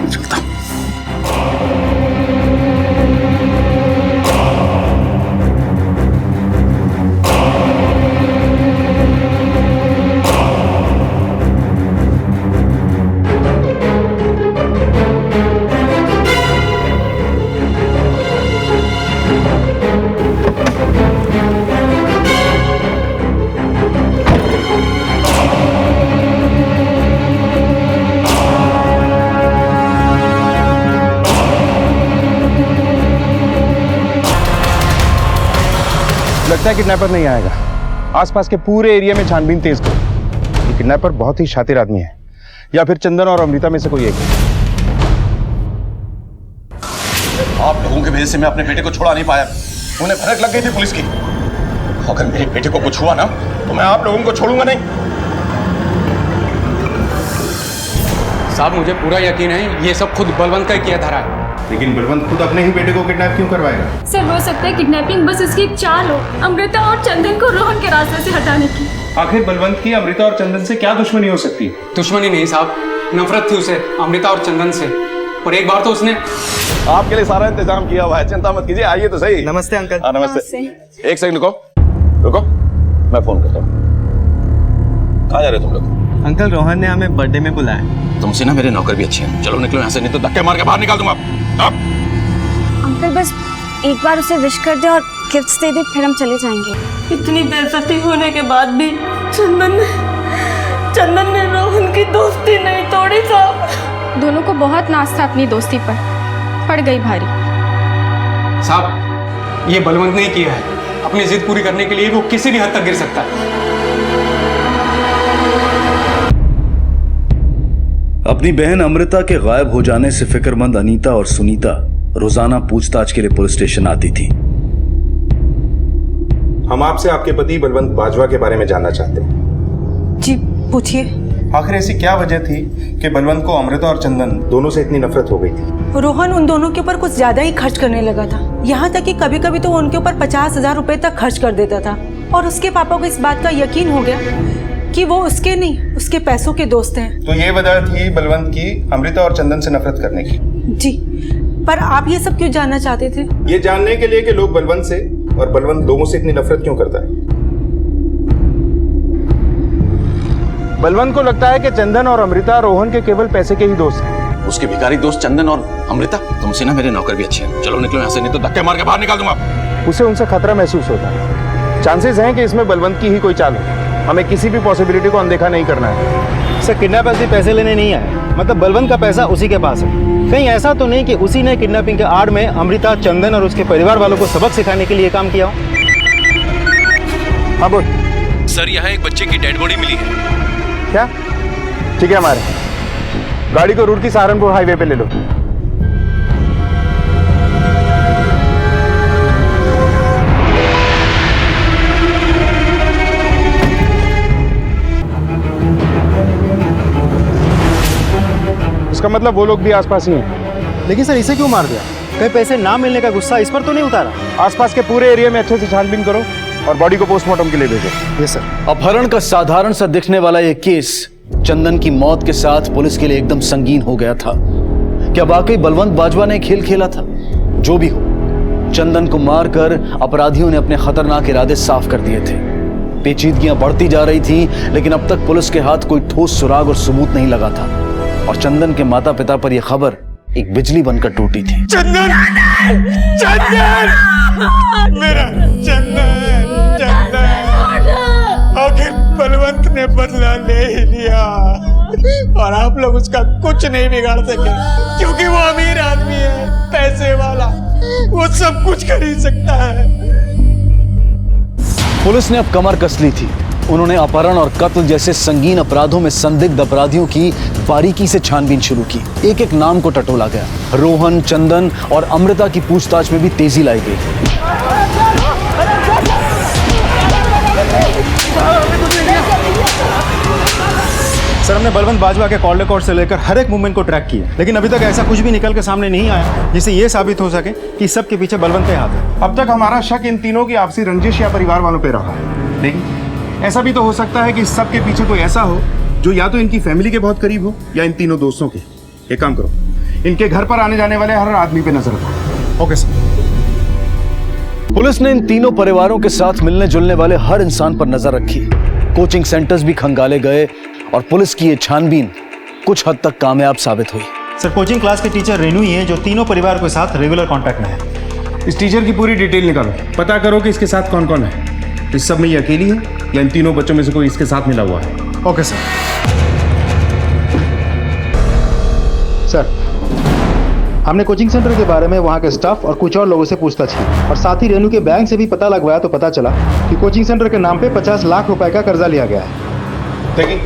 Speaker 20: चलता हूं।
Speaker 7: लगता है किडनैपर नहीं आएगा। आसपास के पूरे एरिया में छानबीन तेज करो। ये किडनैपर बहुत ही शातिर आदमी है, या फिर चंदन और अमृता में से कोई एक है।
Speaker 20: आप लोगों की वजह से मैं अपने बेटे को छोड़ा नहीं पाया। उन्हें भनक लग गई थी पुलिस की। अगर मेरे बेटे को कुछ हुआ ना तो मैं आप लोगों को छोड़ूंगा नहीं।
Speaker 16: साहब, मुझे पूरा यकीन है ये सब खुद बलवंत का ही किया धरा है।
Speaker 7: लेकिन बलवंत खुद अपने ही बेटे को किडनैप क्यों करवाएगा?
Speaker 22: सर, हो सकता है किडनैपिंग बस उसकी एक चाल हो, अमृता और चंदन को रोहन के रास्ते से हटाने की।
Speaker 7: आखिर बलवंत की अमृता और चंदन से क्या दुश्मनी हो सकती है?
Speaker 16: दुश्मनी नहीं साहब, नफरत थी उसे अमृता और चंदन से। और एक बार तो उसने
Speaker 20: आपके लिए सारा इंतजाम किया हुआ है, चिंता मत कीजिए। आइए तो सही।
Speaker 12: नमस्ते अंकल।
Speaker 20: नमस्ते। एक सेकंड रुको, मैं फोन करता हूँ। कहाँ जा रहे तुम लोग?
Speaker 12: अंकल, रोहन ने हमें बर्थडे में बुलाया।
Speaker 20: तुमसे ना मेरे नौकर भी अच्छे हैं। चलो निकलो यहाँ से, नहीं तो धक्के मार के बाहर निकाल दूंगा।
Speaker 2: अंकल, बस एक बार उसे विश कर दे और गिफ्ट्स दे दे, फिर हम चले जाएंगे।
Speaker 13: इतनी बेइज्जती होने के बाद भी चंदन ने रोहन की दोस्ती नहीं तोड़ी साहब।
Speaker 22: दोनों को बहुत नाज था अपनी दोस्ती पर, पड़ गई भारी।
Speaker 16: साहब, ये बलवंत ने किया है। अपनी जिद पूरी करने के लिए वो किसी भी हद तक गिर सकता है।
Speaker 1: अपनी बहन अमृता के गायब हो जाने से फिक्रमंद अनीता और सुनीता रोजाना पूछताछ के लिए पुलिस स्टेशन आती थी।
Speaker 7: हम आपसे आपके पति बलवंत बाजवा के बारे में जानना चाहते हैं।
Speaker 6: जी पूछिए।
Speaker 7: आखिर ऐसी क्या वजह थी कि बलवंत को अमृता और चंदन दोनों से इतनी नफरत हो गई थी?
Speaker 13: रोहन उन दोनों के ऊपर कुछ ज्यादा ही खर्च करने लगा था। यहाँ तक कि कभी कभी तो वो उनके ऊपर 50,000 रुपए तक खर्च कर देता था। और उसके पापा को इस बात का यकीन हो गया कि वो उसके नहीं, उसके पैसों के दोस्त हैं।
Speaker 7: तो ये वजह थी बलवंत की अमृता और चंदन से नफरत करने की?
Speaker 13: जी, पर आप ये सब क्यों जानना चाहते थे?
Speaker 7: ये जानने के लिए कि लोग बलवंत से और बलवंत लोगों से इतनी नफरत क्यों करता है। बलवंत को लगता है कि चंदन और अमृता रोहन के केवल पैसे के ही दोस्त हैं।
Speaker 20: उसके भिखारी दोस्त चंदन और अमृता, तुमसे ना मेरे नौकर भी अच्छे हैं। चलो निकलो यहाँ से, नहीं तो धक्के मार के बाहर निकाल दूंगा।
Speaker 7: उसे उनसे खतरा महसूस होता है। चांसेस हैं कि इसमें बलवंत की ही कोई चाल हो। हमें किसी भी पॉसिबिलिटी को अनदेखा नहीं करना है।
Speaker 4: सर किडनैपर्स भी पैसे लेने नहीं आए, मतलब बलवंत का पैसा उसी के पास है। कहीं ऐसा तो नहीं कि उसी ने किडनैपिंग के आड़ में अमृता, चंदन और उसके परिवार वालों को सबक सिखाने के लिए काम किया हो? हाँ बोल।
Speaker 8: सर यहाँ एक बच्चे की डेड बॉडी मिली है।
Speaker 7: क्या? ठीक है, हमारे गाड़ी को रुड़की सहारनपुर हाईवे पे ले लो। इसका मतलब वो लोग भी आसपास ही हैं।
Speaker 4: लेकिन सर इसे क्यों मार दिया? कहीं पैसे ना मिलने का गुस्सा इस पर तो नहीं उतारा?
Speaker 7: आसपास के पूरे एरिया में अच्छे से छानबीन करो और बॉडी को पोस्टमार्टम के लिए भेजो।
Speaker 4: Yes sir.
Speaker 1: अपहरण का साधारण सा दिखने वाला यह केस चंदन की मौत के साथ पुलिस के लिए एकदम संगीन हो गया था। क्या वाकई बलवंत बाजवा ने खेल खेला था? जो भी हो, चंदन को मारकर अपराधियों ने अपने खतरनाक इरादे साफ कर दिए थे। पेचीदगियां बढ़ती जा रही थी, लेकिन अब तक पुलिस के हाथ कोई ठोस सुराग और सबूत नहीं लगा था और चंदन के माता पिता पर यह खबर एक बिजली बनकर टूटी थी।
Speaker 14: चंदन! चंदन! मेरा चंदन! चंदन! आखिर बलवंत ने बदला ले ही लिया और आप लोग उसका कुछ नहीं बिगाड़ सके, क्योंकि वो अमीर आदमी है, पैसे वाला, वो सब कुछ खरीद सकता है।
Speaker 1: पुलिस ने अब कमर कस ली थी। उन्होंने अपहरण और कत्ल जैसे संगीन अपराधों में संदिग्ध अपराधियों की बारीकी से छानबीन शुरू की। एक एक नाम को टटोला गया। रोहन, चंदन और अमृता की पूछताछ में भी तेजी लाई गई।
Speaker 4: सर हमने बलवंत बाजवा के कॉल रिकॉर्ड से लेकर हर एक मूवमेंट को ट्रैक किया, लेकिन अभी तक ऐसा कुछ भी निकल के सामने नहीं आया जिससे ये साबित हो सके कि सबके पीछे बलवंत का हाथ है।
Speaker 7: अब तक हमारा शक इन तीनों की आपसी रंजिश या परिवार वालों पे रहा है, लेकिन ऐसा भी तो हो सकता है कि इस सब के पीछे कोई ऐसा हो जो या तो इनकी फैमिली के बहुत करीब हो या इन तीनों दोस्तों के। एक काम करो, इनके घर पर आने जाने वाले हर आदमी पे नजर रखो।
Speaker 4: Okay sir.
Speaker 1: पुलिस ने इन तीनों परिवारों के साथ मिलने जुलने वाले हर इंसान पर नजर रखी। कोचिंग सेंटर्स भी खंगाले गए और पुलिस की ये छानबीन कुछ हद तक कामयाब साबित हुई।
Speaker 4: सर कोचिंग क्लास के टीचर रेनू ही है जो तीनों परिवार के साथ रेगुलर कांटेक्ट में है।
Speaker 7: इस टीचर की पूरी डिटेल निकालो, पता करो कि इसके साथ कौन कौन है। इस सब में ये अकेली है या इन तीनों बच्चों में से कोई इसके साथ मिला हुआ है?
Speaker 4: Okay sir. सर हमने कोचिंग सेंटर के बारे में वहाँ के स्टाफ और कुछ और लोगों से पूछताछ की और साथ ही रेनू के बैंक से भी पता लगवाया तो पता चला कि कोचिंग सेंटर के नाम पे 50 लाख रुपए का कर्जा लिया गया है।
Speaker 7: देखिए,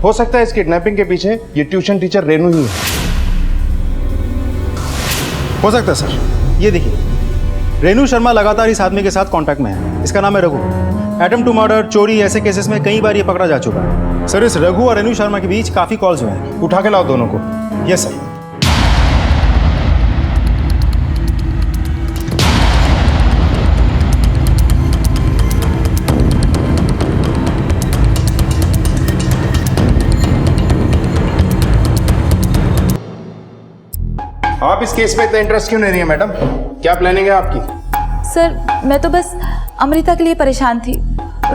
Speaker 7: हो सकता है इस किडनैपिंग के पीछे ये ट्यूशन टीचर रेनू ही है।
Speaker 4: हो सकता है सर। ये देखिए, रेनू शर्मा लगातार इस आदमी के साथ कांटेक्ट में है। इसका नाम है रघु। अटेम्प्ट टू मर्डर, चोरी ऐसे केसेस में कई बार ये पकड़ा जा चुका है। सर इस रघु और रेनू शर्मा के बीच काफी कॉल्स हुए हैं।
Speaker 7: उठा के लाओ दोनों को।
Speaker 4: Yes sir.
Speaker 7: आप इस केस में इतना इंटरेस्ट क्यों ले रही है मैडम? क्या प्लानिंग है आपकी?
Speaker 2: सर मैं तो बस अमृता के लिए परेशान थी।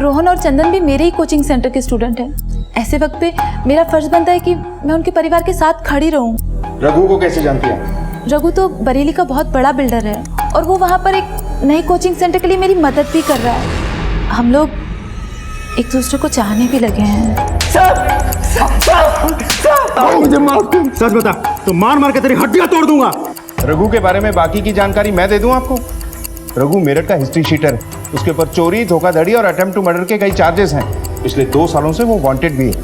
Speaker 2: रोहन और चंदन भी मेरे ही कोचिंग सेंटर के स्टूडेंट हैं। ऐसे वक्त पे मेरा फर्ज बनता है कि मैं उनके परिवार के साथ खड़ी रहूं।
Speaker 7: रघु को कैसे जानती हैं?
Speaker 2: रघु तो बरेली का बहुत बड़ा बिल्डर है और वो वहाँ पर एक नए कोचिंग सेंटर के लिए मेरी मदद भी कर रहा है। हम लोग एक दूसरे को चाहने भी लगे हैं।
Speaker 4: मुझे माफ कर। सच बता, तो मार मार के तेरी हड्डियां तोड़ दूंगा।
Speaker 7: रघु के बारे में बाकी की जानकारी मैं दे दूं आपको। रघु मेरठ का हिस्ट्री शीटर है। उसके ऊपर चोरी, धोखाधड़ी और अटेम्प्ट टू मर्डर के कई चार्जेस हैं। पिछले 2 सालों से वो वांटेड भी है।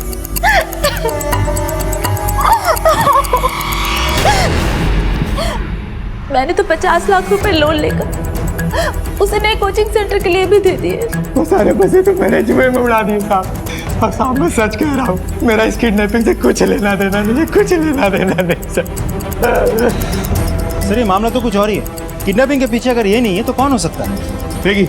Speaker 2: मैंने तो 50 लाख रुपए लोन लेकर उसे नए कोचिंग सेंटर के लिए भी दे दिए।
Speaker 14: वो सारे पैसे तो मैंने जुए में उड़ा दिए साहब। और साहब मैं सच कह रहा हूँ, मेरा इस किडनैपिंग से कुछ लेना देना नहीं है, कुछ लेना देना नहीं सर।
Speaker 4: सर ये मामला तो कुछ और ही है। किडनैपिंग के पीछे अगर ये नहीं है तो कौन हो सकता है?
Speaker 7: देखिए,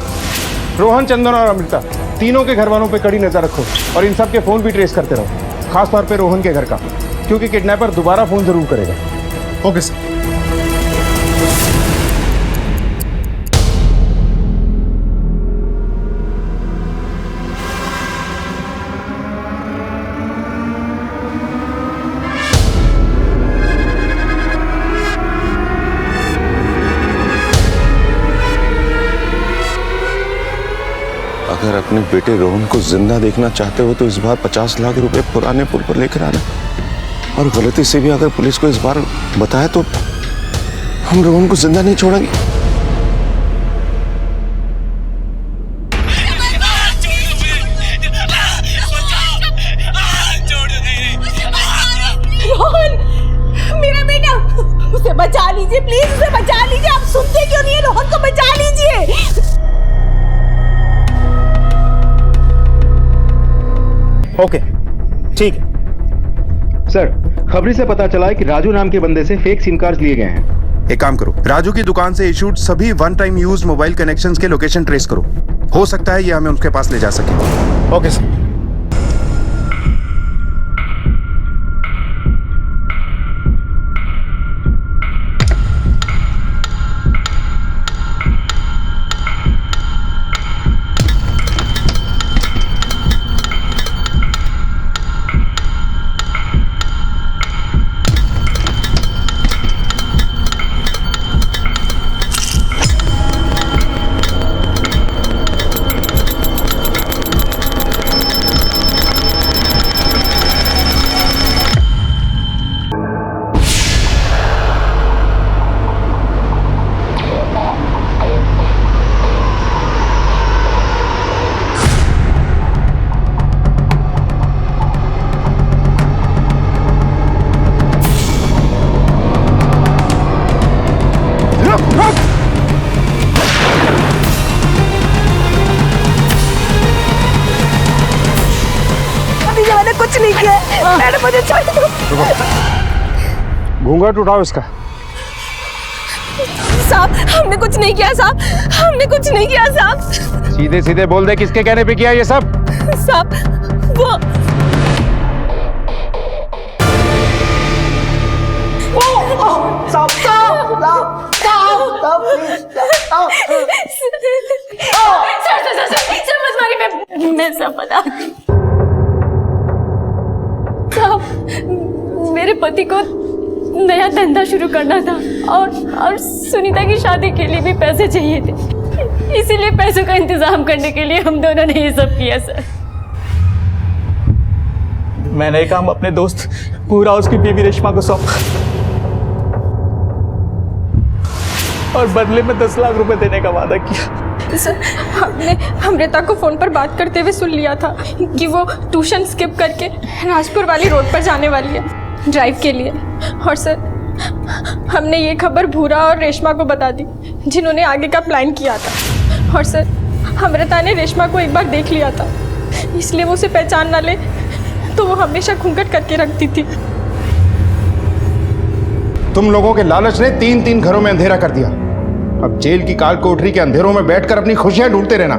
Speaker 7: रोहन, चंदन और अमृता तीनों के घर वालों पे कड़ी नजर रखो और इन सब के फोन भी ट्रेस करते रहो, खास तौर पे रोहन के घर का, क्योंकि किडनैपर दोबारा फोन जरूर करेगा।
Speaker 4: Okay sir.
Speaker 20: अगर अपने बेटे रोहन को जिंदा देखना चाहते हो तो इस बार 50 लाख रुपए पुराने पुल पर लेकर आना, और गलती से भी अगर पुलिस को इस बार बताया तो हम रोहन को जिंदा नहीं छोड़ेंगे।
Speaker 13: रोहन, मेरा बेटा, उसे बचा लीजिए प्लीज, उसे बचा लीजिए। आप सुनते क्यों नहीं है? रोहन को बचा लीजिए।
Speaker 4: ओके, ठीक है सर। खबरी से पता चला है कि राजू नाम के बंदे से फेक सिम कार्ड लिए गए हैं।
Speaker 7: एक काम करो, राजू की दुकान से इशूड सभी one time use mobile connections के लोकेशन ट्रेस करो। हो सकता है ये हमें उसके पास ले जा सके।
Speaker 4: Okay sir.
Speaker 13: कुछ नहीं किया मैडम, मुझे छोड़ दो।
Speaker 7: घूंघट उठाओ इसका।
Speaker 13: साहब हमने कुछ नहीं किया साहब, हमने कुछ नहीं किया साहब।
Speaker 7: सीधे सीधे बोल दे, किसके कहने पे किया ये सब?
Speaker 13: साहब वो सर मत मारिए, मैं सब बता। साहब मेरे पति को नया धंधा शुरू करना था और सुनीता की शादी के लिए भी पैसे चाहिए थे, इसीलिए पैसों का इंतजाम करने के लिए हम दोनों ने ये सब किया सर।
Speaker 12: मैंने काम अपने दोस्त पूरा उसकी बीवी रेशमा को सौंपा और बदले में 10 लाख रुपए देने का वादा किया।
Speaker 3: सर हमने अमृता को फ़ोन पर बात करते हुए सुन लिया था कि वो ट्यूशन स्किप करके राजपुर वाली रोड पर जाने वाली है ड्राइव के लिए, और सर हमने ये खबर भूरा और रेशमा को बता दी जिन्होंने आगे का प्लान किया था। और सर अमृता ने रेशमा को एक बार देख लिया था, इसलिए वो उसे पहचान ना ले तो वो हमेशा घूंघट करके रखती थी।
Speaker 7: तुम लोगों के लालच ने 3-3 घरों में अंधेरा कर दिया। अब जेल की काल कोठरी के अंधेरों में बैठकर अपनी खुशियां ढूंढते रहना।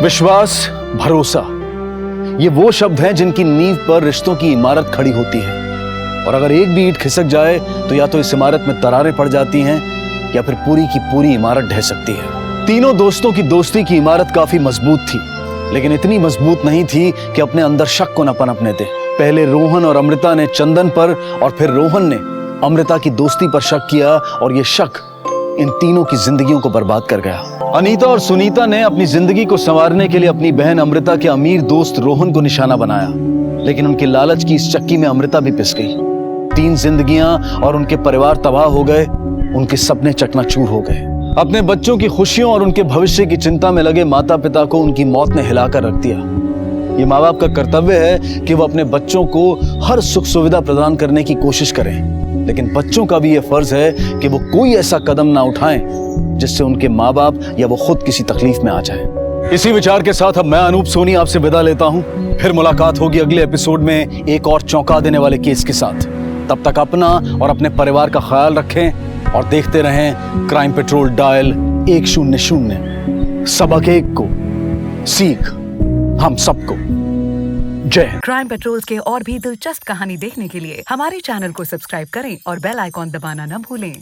Speaker 1: विश्वास, भरोसा, ये वो शब्द हैं जिनकी नींव पर रिश्तों की इमारत खड़ी होती है, और अगर एक भी ईंट खिसक जाए तो या तो इस इमारत में दरारें पड़ जाती हैं या फिर पूरी की पूरी इमारत ढह सकती है। तीनों दोस्तों की दोस्ती की इमारत काफी मजबूत थी, लेकिन इतनी मजबूत नहीं थी कि अपने अंदर शक को न पनपने दे। पहले रोहन और अमृता ने चंदन पर और फिर रोहन ने अमृता की दोस्ती पर शक किया, और ये शक इन तीनों की जिंदगियों को बर्बाद कर गया। अनीता और सुनीता ने अपनी जिंदगी को संवारने के लिए अपनी बहन अमृता के अमीर दोस्त रोहन को निशाना बनाया, लेकिन उनके लालच की इस चक्की में अमृता भी पिस गई। 3 जिंदगियां और उनके परिवार तबाह हो गए, उनके सपने चकनाचूर हो गए। अपने बच्चों की खुशियों और उनके भविष्य की चिंता में लगे माता पिता को उनकी मौत ने हिलाकर रख दिया। ये माँ बाप का कर्तव्य है कि वो अपने बच्चों को हर सुख सुविधा प्रदान करने की कोशिश करें, लेकिन बच्चों का भी ये फर्ज है कि वो कोई ऐसा कदम ना उठाएं जिससे उनके माँ बाप या वो खुद किसी तकलीफ में आ जाए। इसी विचार के साथ अब मैं अनूप सोनी आपसे विदा लेता हूं। फिर मुलाकात होगी अगले एपिसोड में एक और चौंका देने वाले केस के साथ। तब तक अपना और अपने परिवार का ख्याल रखें और देखते रहें क्राइम पेट्रोल डायल 100। सबक एक को, सीख हम सबको। जय हिंद।
Speaker 15: क्राइम पेट्रोल के और भी दिलचस्प कहानी देखने के लिए हमारे चैनल को सब्सक्राइब करें और बेल आइकॉन दबाना न भूलें।